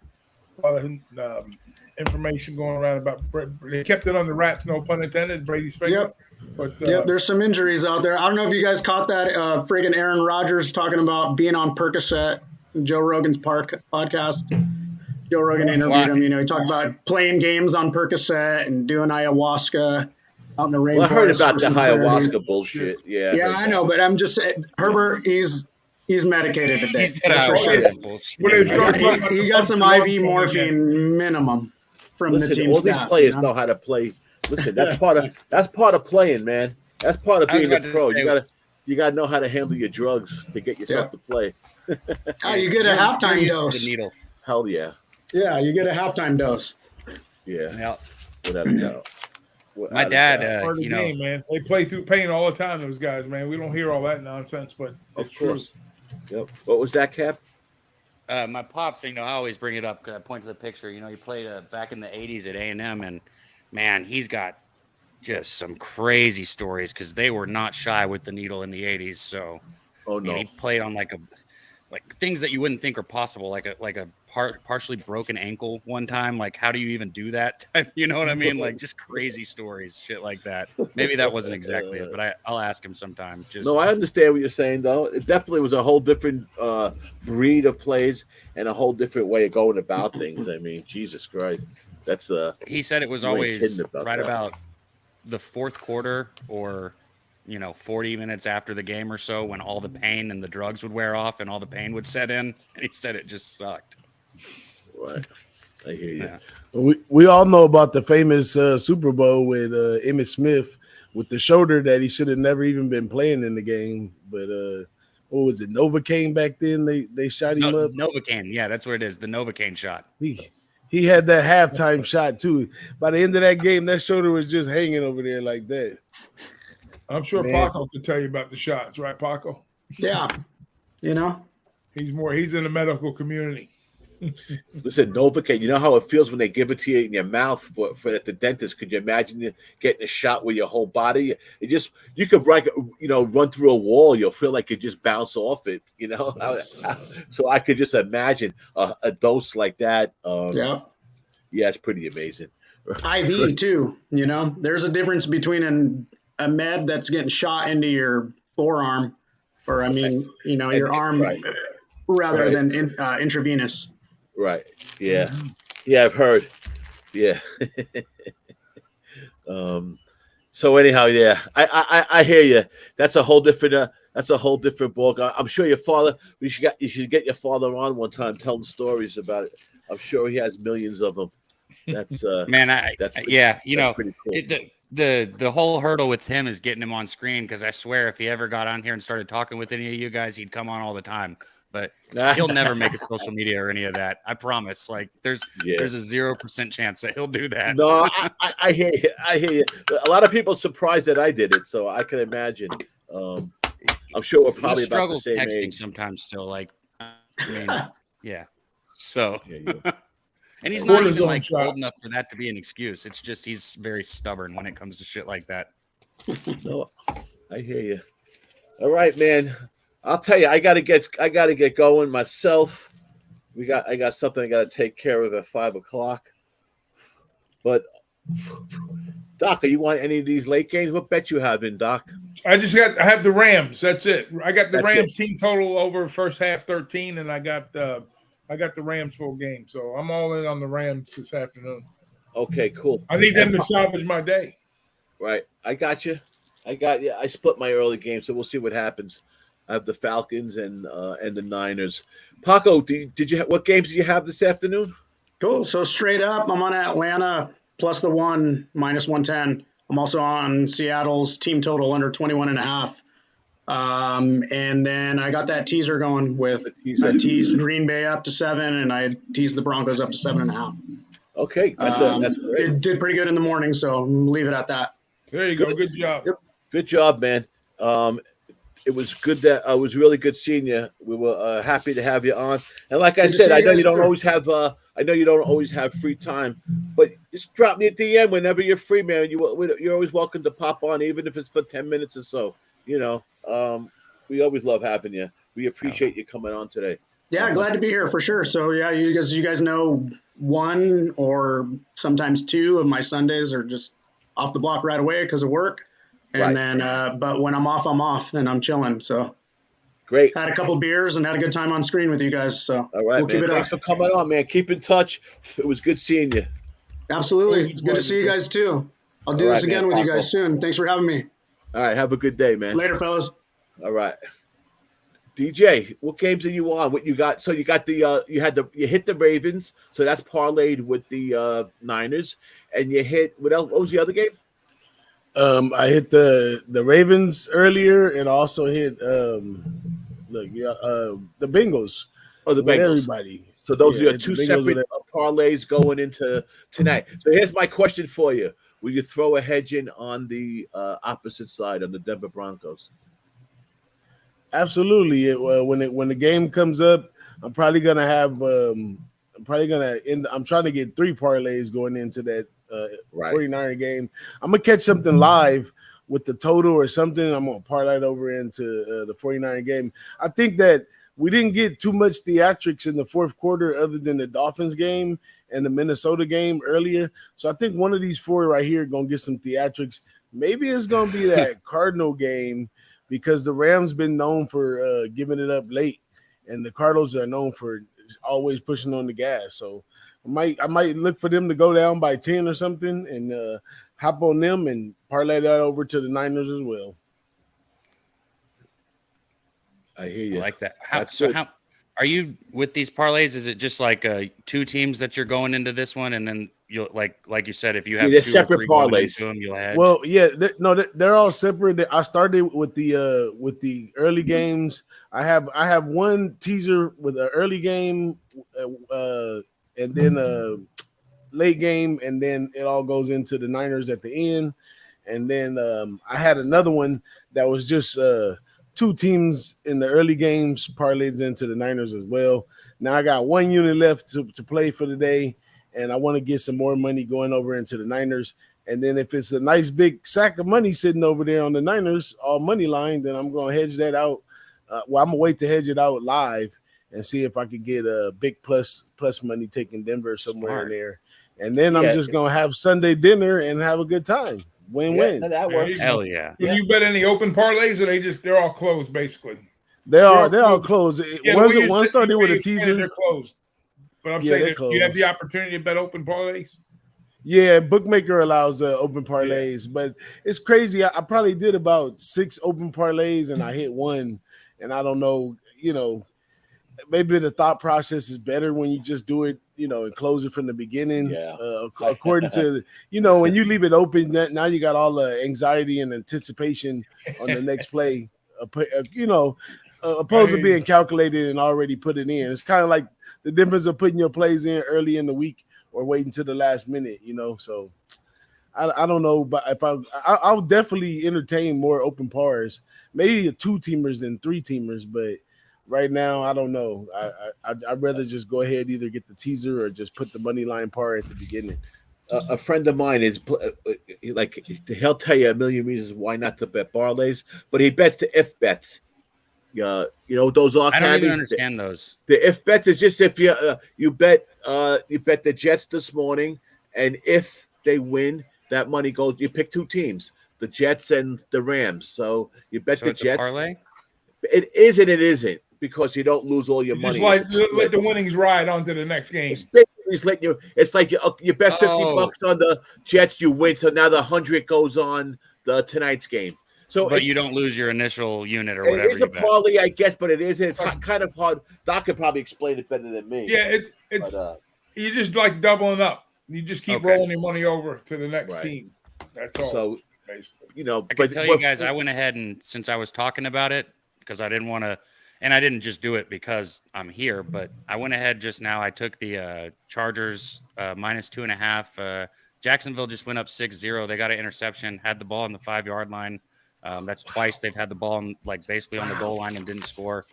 information going around about. They kept it under wraps, no pun intended. Brady's finger. But there's some injuries out there. I don't know if you guys caught that. Friggin' Aaron Rodgers talking about being on Percocet, Joe Rogan's podcast. Joe Rogan interviewed him. He talked about playing games on Percocet and doing ayahuasca out in the rainforest. Well, I heard about the ayahuasca bullshit. Yeah, I know, but I'm just saying, Herbert, he's medicated today. He got some IV morphine minimum from the team all staff. These players know how to play. Listen, that's part of playing, man. That's part of being a pro. You gotta know how to handle your drugs to get yourself to play. You get a halftime dose. The needle. Hell yeah. Yeah, you get a halftime dose. Yeah. Without a doubt. My dad, game, man. They play through pain all the time, those guys, man. We don't hear all that nonsense, but it's true. Yep. What was that, Cap? My pops, I always bring it up. I point to the picture. He played back in the 80s at A&M, and, man, he's got just some crazy stories because they were not shy with the needle in the 80s. So, he played on like things that you wouldn't think are possible, like a partially broken ankle one time. Like, how do you even do that? You know what I mean? Like, just crazy stories, shit like that. Maybe that wasn't exactly it, but I'll ask him sometime. No, I understand what you're saying, though. It definitely was a whole different breed of plays and a whole different way of going about things. I mean, Jesus Christ. That's he said it was always about the fourth quarter or 40 minutes after the game or so when all the pain and the drugs would wear off and all the pain would set in. And he said it just sucked. Right. I hear you. Yeah. We all know about the famous Super Bowl with Emmitt Smith with the shoulder that he should have never even been playing in the game. But what was it? Novocaine back then? They shot him up? Novocaine. Yeah, that's what it is. The Novocaine shot. He had that halftime shot too. By the end of that game, that shoulder was just hanging over there like that. I'm sure Paco can tell you about the shots, right, Paco? Yeah. He's in the medical community. Listen, Novocaine, you know how it feels when they give it to you in your mouth for at the dentist? Could you imagine getting a shot with your whole body? You could run through a wall. You'll feel like you just bounce off it, So I could just imagine a dose like that. Yeah, it's pretty amazing. IV too, there's a difference between a med that's getting shot into your forearm or your arm rather than intravenous. Right. Yeah. Yeah, I've heard. Yeah. So anyhow, yeah, I hear you. That's a whole different That's a whole different ball. I'm sure your father. You should get your father on one time, telling stories about it. I'm sure he has millions of them. That's man. Yeah, you know, pretty cool. The whole hurdle with him is getting him on screen, because I swear if he ever got on here and started talking with any of you guys, he'd come on all the time. But he'll never make a social media or any of that. I promise. Like there's a 0% chance that he'll do that. No, I hear you. I hear you. A lot of people are surprised that I did it, so I can imagine. I'm sure we're probably about the same texting age. sometimes still. Like, I mean, yeah. So, Yeah. and he's not even like old enough for that to be an excuse. It's just he's very stubborn when it comes to shit like that. No, I hear you. All right, man. I'll tell you, I gotta get going myself. I got something I gotta take care of at 5:00. But Doc, you want any of these late games? What bet you have in, Doc? I have the Rams. That's it. I got the Rams team total over first half 13, and I got the Rams full game. So I'm all in on the Rams this afternoon. Okay, cool. I need them to salvage my day. Right. I got you. I split my early game, so we'll see what happens. I have the Falcons and the Niners. Paco, what games do you have this afternoon? Cool. So straight up, I'm on Atlanta plus the 1 minus 110. I'm also on Seattle's team total under 21.5. And then I got that teaser going with I teased Green Bay up to 7, and I teased the Broncos up to 7.5. Okay, that's great. It did pretty good in the morning, so I'm leave it at that. There you go. Good job. Yep. Good job, man. It was good it was really good seeing you. We were happy to have you on. And like I said, I know you don't always have free time, but just drop me a DM whenever you're free, man. You're always welcome to pop on, even if it's for 10 minutes or so. You know, we always love having you. We appreciate you coming on today. Yeah, glad to be here for sure. So yeah, you guys know 1 or sometimes 2 of my Sundays are just off the block right away because of work. And then, but when I'm off and I'm chilling. So great. Had a couple beers and had a good time on screen with you guys. So all right, man. Thanks for coming on, man. Keep in touch. It was good seeing you. Absolutely. It's good to see you guys too. I'll do this again with you guys soon. Thanks for having me. All right. Have a good day, man. Later, fellas. All right. DJ, what games are you on? What you got? So you got you hit the Ravens. So that's parlayed with the Niners. And you hit, what else? What was the other game? I hit the Ravens earlier, and also hit the Bengals. Oh, the Bengals. Everybody. So those are your 2 separate parlays going into tonight. So here's my question for you: will you throw a hedge in on the opposite side on the Denver Broncos? Absolutely. When the game comes up, I'm probably gonna have. I'm trying to get 3 parlays going into that 49er game. I'm gonna catch something live with the total or something. I'm gonna parlay it over into the 49er game. I think that we didn't get too much theatrics in the fourth quarter other than the Dolphins game and the Minnesota game earlier. So I think one of these 4 right here gonna get some theatrics. Maybe it's gonna be that Cardinal game because the Rams been known for giving it up late, and the Cardinals are known for always pushing on the gas. So I might look for them to go down by 10 or something and hop on them and parlay that over to the Niners as well. I hear you. I like that. How are you with these parlays? Is it just like 2 teams that you're going into this one, and then you'll like you said, if you have 2 separate parlays, you'll hedge? Well, yeah, they're all separate. I started with the early games. I have 1 teaser with an early game, and then a late game, and then it all goes into the Niners at the end. And then I had another one that was just 2 teams in the early games parlayed into the Niners as well. Now I got 1 unit left to play for the day, and I want to get some more money going over into the Niners. And then if it's a nice big sack of money sitting over there on the Niners, all money line, then I'm going to hedge that out. I'm going to wait to hedge it out live and see if I could get a big plus money taking Denver somewhere in there. And then I'm just going to have Sunday dinner and have a good time. Win-win. Yeah, that works. Hell yeah. Do you bet any open parlays, or they're all closed basically? They're all closed. One started with a teaser. They're closed. But I'm saying that you have the opportunity to bet open parlays. Yeah, bookmaker allows open parlays, but it's crazy. I probably did about 6 open parlays and I hit one, and I don't know, maybe the thought process is better when you just do it, and close it from the beginning. Yeah. According to, when you leave it open, now you got all the anxiety and anticipation on the next play, opposed to being calculated and already put it in. It's kind of like the difference of putting your plays in early in the week or waiting to the last minute, So I don't know, but if I'll definitely entertain more open pars, maybe 2-teamers than 3-teamers, but right now I don't know. I'd rather just go ahead, either get the teaser or just put the money line par at the beginning. A friend of mine is like, he'll tell you a million reasons why not to bet parlays, but he bets the if bets. Those are. I don't even understand those. The if bets is just if you bet the Jets this morning, and if they win, that money goes. You pick 2 teams, the Jets and the Rams. So you bet the Jets. A parlay? It is and it isn't, because you don't lose all your money. Just let the winnings ride on to the next game. It's like you bet $50 on the Jets, you win. So now the 100 goes on tonight's game. So, but you don't lose your initial unit or whatever. It is a parlay, I guess, but it isn't. It's kind of hard. Doc could probably explain it better than me. Yeah, you just like doubling up. You just keep rolling your money over to the next team. That's all. So, basically. I can tell you guys, I went ahead and, since I was talking about it, because I didn't want to, and I didn't just do it because I'm here, but I went ahead just now. I took the Chargers minus 2.5. Jacksonville just went up 6-0. They got an interception, had the ball on the 5-yard line. That's twice they've had the ball basically on the goal line and didn't score.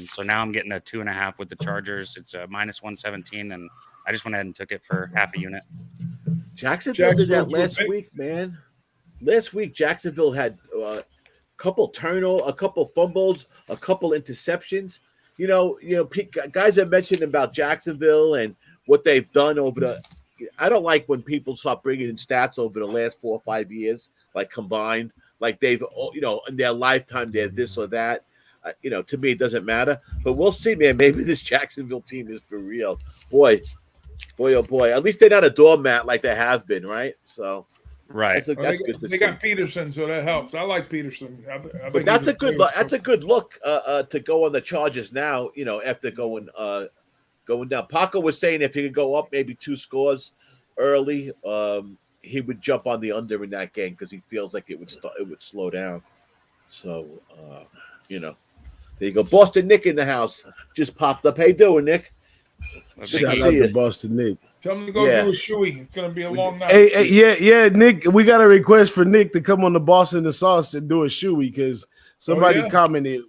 So now I'm getting a 2.5 with the Chargers. It's a minus 117, and I just went ahead and took it for half a unit. Jacksonville did that last week, man. Last week, Jacksonville had a couple a couple fumbles, a couple interceptions. Guys have mentioned about Jacksonville and what they've done over the. I don't like when people start bringing in stats over the last 4 or 5 years, like combined. Like they've, in their lifetime, they're this or that. To me, it doesn't matter. But we'll see, man. Maybe this Jacksonville team is for real. Boy, oh boy. At least they're not a doormat like they have been, right? So, right. That's good to see. They got Peterson, so that helps. I like Peterson. But that's a good look. That's a good look to go on the Chargers now. After going down. Paco was saying if he could go up maybe 2 scores early, he would jump on the under in that game because he feels like it would slow down. So, there you go. Boston Nick in the house just popped up. How you doing, Nick? Shout out to Boston Nick. Tell him to go do a shoey. It's gonna be a long night. Hey, Nick. We got a request for Nick to come on the Boston the Sauce and do a shoey because somebody commented.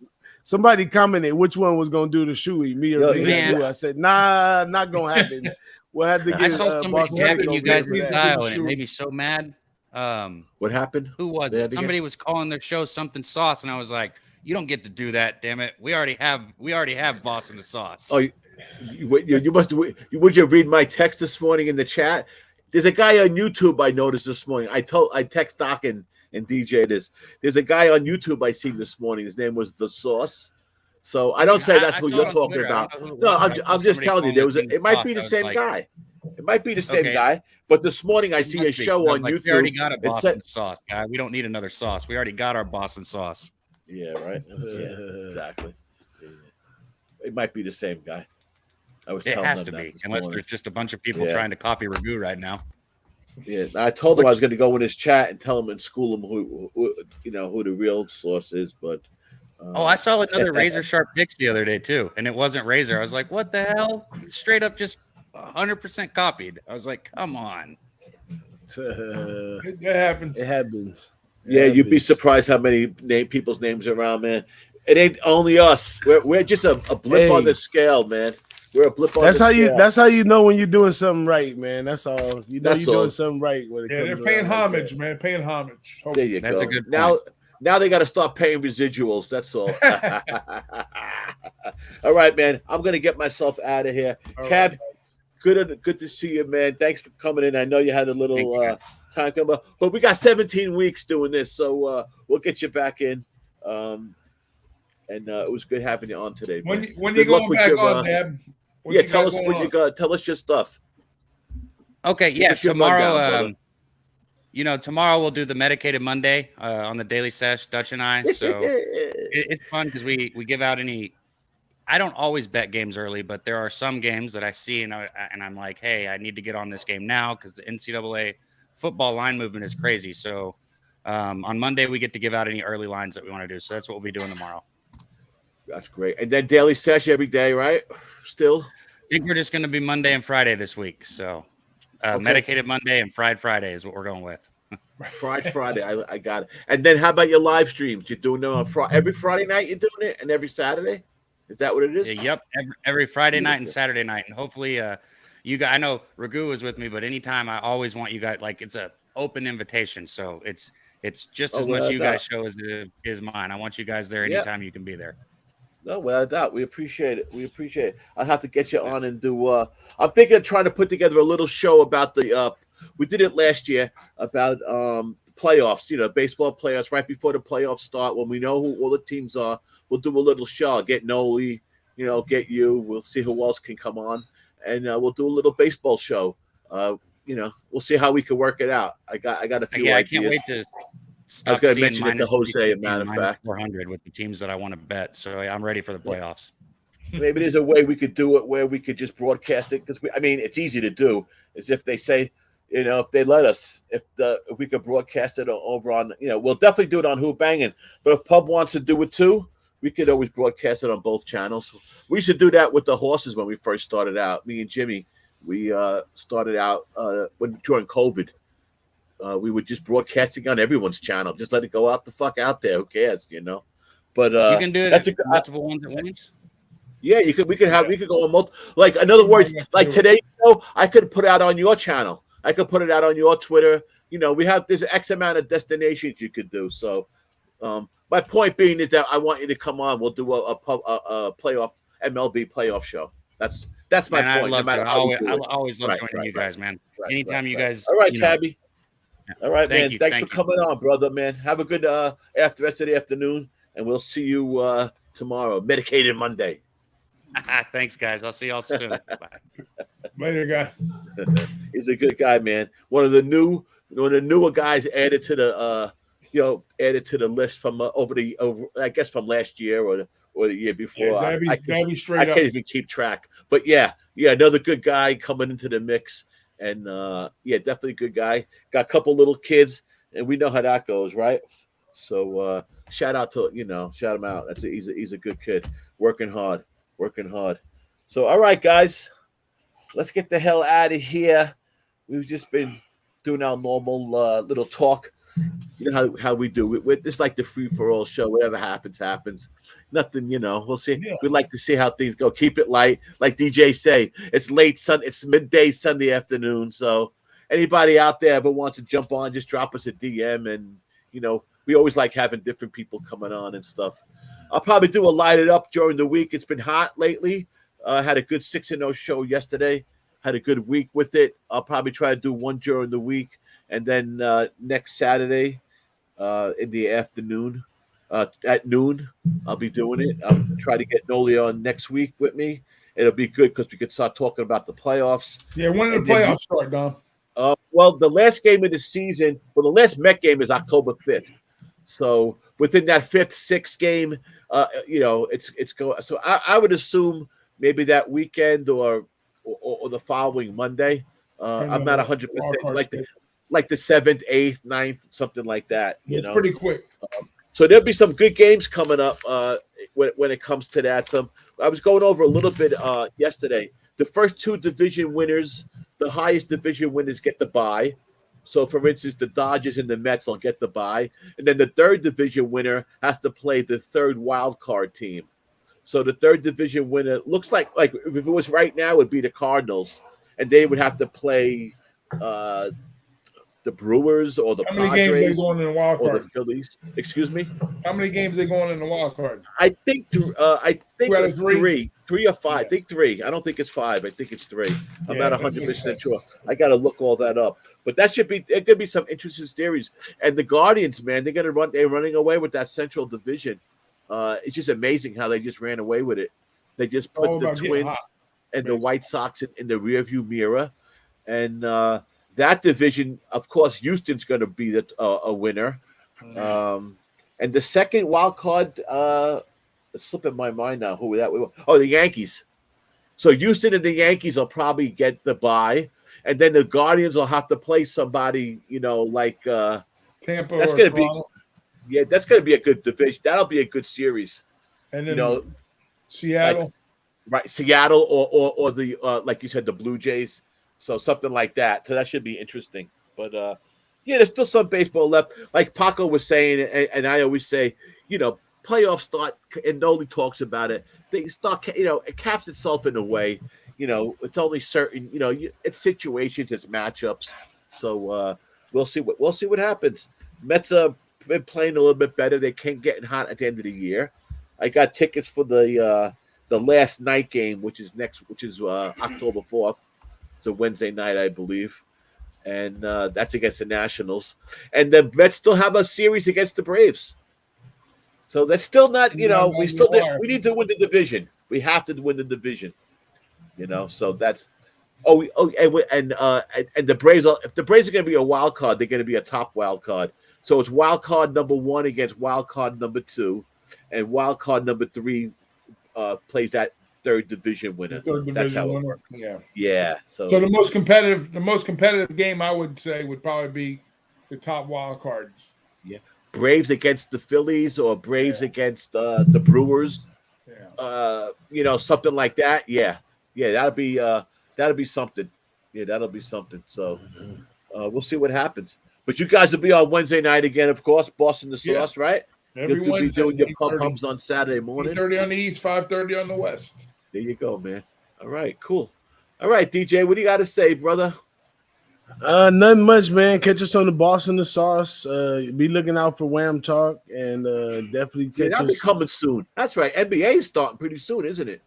Somebody commented which one was gonna do the shoey, me or you. I said, nah, not gonna happen. We'll have to get. I saw somebody tapping you guys' style, and it made me so mad. What happened? Who was it? Somebody was calling their show something sauce, and I was like, "You don't get to do that, damn it! We already have Boston the Sauce." Oh, you must. Would you read my text this morning in the chat? There's a guy on YouTube I noticed this morning. I text Doc and DJ this. There's a guy on YouTube I seen this morning. His name was The Sauce. So I don't say that's who you're talking about. No, I'm just telling you. It might be the same guy. It might be the same guy. But this morning I see a show on YouTube. We already got a Boston sauce, guy. We don't need another sauce. We already got our Boston sauce. Yeah, right. Yeah, exactly. It might be the same guy. It has to be, unless there's just a bunch of people trying to copy Ragoo right now. Yeah, I told him I was going to go in his chat and tell him and school him who the real source is. But I saw another Razor Sharp Picks the other day too, and it wasn't Razor. I was like, "What the hell?" Straight up, just 100% copied. I was like, "Come on." It happens. It happens. You'd be surprised how many people's names are around, man. It ain't only us. We're just a blip on the scale, man. We're a blip on the scale. That's how you know when you're doing something right, man. That's all. You know you're doing something right when it comes. They're paying homage, man. Paying homage. There you go. That's a good point. Now they got to start paying residuals. That's all. All right, man. I'm gonna get myself out of here. Cab, good to see you, man. Thanks for coming in. I know you had a little time coming up, but we got 17 weeks doing this, so we'll get you back in. And it was good having you on today. When you going back on, Dad? Tell us when you go. Tell us your stuff. Okay, yeah. Tomorrow, rundown, tomorrow we'll do the Medicated Monday on the Daily Sesh, Dutch and I. So it's fun because we give out any. I don't always bet games early, but there are some games that I see and I'm like, hey, I need to get on this game now because the NCAA football line movement is crazy. So on Monday we get to give out any early lines that we want to do. So that's what we'll be doing tomorrow. That's great. And then daily sesh every day, right? Still? I think we're just going to be Monday and Friday this week. So Medicated Monday and Fried Friday is what we're going with. Fried Friday. I got it. And then how about your live streams? You're doing them on every Friday night you're doing it and every Saturday? Is that what it is? Yeah, yep. Every Friday night and Saturday night. And hopefully you guys, I know Ragoo was with me, but anytime I always want you guys, like it's a open invitation. So it's just as much you guys show as it is mine. I want you guys there anytime you can be there. No, without a doubt. We appreciate it. I'll have to get you on and do I'm thinking of trying to put together a little show about the we did it last year about playoffs, baseball playoffs right before the playoffs start when we know who all the teams are. We'll do a little show. I'll get Noli, get you. We'll see who else can come on, and we'll do a little baseball show. We'll see how we can work it out. I got a few ideas. I can't wait to stop seeing mention it to Jose, a matter of fact. 400 with the teams that I want to bet. So I'm ready for the playoffs. Maybe there's a way we could do it where we could just broadcast it because it's easy to do. Is if they say, if they let us, if we could broadcast it over on, we'll definitely do it on Who-Bangin. But if Pub wants to do it too, we could always broadcast it on both channels. We used to do that with the horses when we first started out. Me and Jimmy, we started out during COVID. We were just broadcasting on everyone's channel. Just let it go out the fuck out there. Who cares, But you can do it multiple ones at once. Yeah, we could go on multiple. Like in other words, like today, I could put it out on your channel. I could put it out on your Twitter. There's X amount of destinations you could do. So, my point being is that I want you to come on. We'll do a playoff MLB playoff show. That's my point. I always love joining you guys, man. Anytime you guys. All right, Tabby. All right, man. Thanks for coming on, brother, man. Have a good rest of the afternoon, and we'll see you tomorrow. Medicated Monday. Thanks, guys. I'll see y'all soon. Bye. Later, guy. He's a good guy, man. One of the newer guys added to the list from I guess from last year or the year before. Yeah, that'd be straight up. I can't even keep track. But yeah, another good guy coming into the mix. And definitely a good guy. Got a couple little kids, and we know how that goes, right? So shout out to shout him out. He's a good kid, working hard. So all right, guys, let's get the hell out of here. We've just been doing our normal little talk. You know how we do it. It's like the free for all show. Whatever happens. Nothing, we'll see. Yeah. We'd like to see how things go. Keep it light. Like DJ say, it's midday Sunday afternoon. So anybody out there ever wants to jump on, just drop us a DM. And, we always like having different people coming on and stuff. I'll probably do a light it up during the week. It's been hot lately. Had a good 6-0 show yesterday. Had a good week with it. I'll probably try to do one during the week. And then next Saturday in the afternoon, at noon, I'll be doing it. I'll try to get Noli on next week with me. It'll be good because we can start talking about the playoffs. Yeah, when do the playoffs start, Dom? Well, the last game of the season, the last Met game is October 5th. So within that 5th, 6th game, it's going. So I would assume maybe that weekend or the following Monday. I'm not 100% like the 7th, 8th, 9th, something like that. It's pretty quick. So there'll be some good games coming up when it comes to that. I was going over a little bit yesterday. The first 2 division winners, the highest division winners get the bye. So, for instance, the Dodgers and the Mets will get the bye. And then the 3rd division winner has to play the 3rd wild card team. So the 3rd division winner looks like if it was right now, it would be the Cardinals. And they would have to play the Brewers or the Padres. How many games they going in the wild card? Or the Phillies. Excuse me? How many games they going in the wild card? I think it's 3 or 5. Yeah. I think 3. I don't think it's 5. I think it's 3. I'm not 100% sure. I got to look all that up. But it could be some interesting series. And the Guardians, man, they're running away with that Central Division. It's just amazing how they just ran away with it. They just put the Twins and the White Sox in the rearview mirror. and that division, of course, Houston's going to be a winner. And the second wild card, it's slipping my mind now who that was. Oh, the Yankees. So Houston and the Yankees will probably get the bye, and then the Guardians will have to play somebody, like Tampa. That's going to be, that's going to be a good division. That'll be a good series. And then Seattle, right? Seattle or the like you said, the Blue Jays. So something like that. So that should be interesting. But there's still some baseball left. Like Paco was saying, and I always say, playoffs start, and nobody talks about it. They start, it caps itself in a way. It's only certain, it's situations, it's matchups. So we'll see what happens. Mets have been playing a little bit better. They can't get hot at the end of the year. I got tickets for the last night game, which is October 4th. It's a Wednesday night, I believe, and that's against the Nationals. And the Mets still have a series against the Braves. So that's still not, we need to win the division. We have to win the division, So that's, and the Braves. If the Braves are going to be a wild card, they're going to be a top wild card. So it's wild card number 1 against wild card number 2, and wild card number 3 plays that third division winner. That's how it works. Yeah. So the most competitive game I would say would probably be the top wild cards. Yeah. Braves against the Phillies or Braves against the Brewers. Yeah. Something like that. Yeah. Yeah, that'll be something. Yeah, that'll be something. So we'll see what happens. But you guys will be on Wednesday night again, of course. Boss and the Sauce, right? Every You'll Wednesday, be doing your pumps on Saturday morning. 8:30 on the East, 5:30 on the West. There you go, man. All right, cool. All right, DJ, what do you got to say, brother? Nothing much, man. Catch us on the Boss and the Sauce. Be looking out for Wham Talk, and definitely catch that'll us. Be coming soon. That's right. NBA is starting pretty soon, isn't it?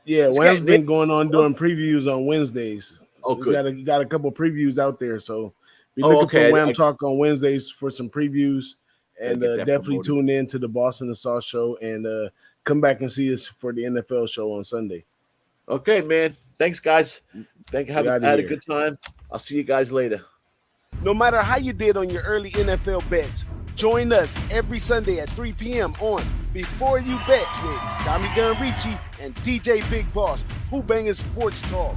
Yeah, Wham's been going on doing previews on Wednesdays. So good. Got a couple previews out there, so be looking for Wham Talk on Wednesdays for some previews, and definitely tune in to the Boss and the Sauce show, and come back and see us for the NFL show on Sunday. Okay, man. Thanks, guys. Had a good time. I'll see you guys later. No matter how you did on your early NFL bets, join us every Sunday at 3 p.m. on Before You Bet with DommyGunRici and DJ Bigboss, Who-Bangin Sports Talk.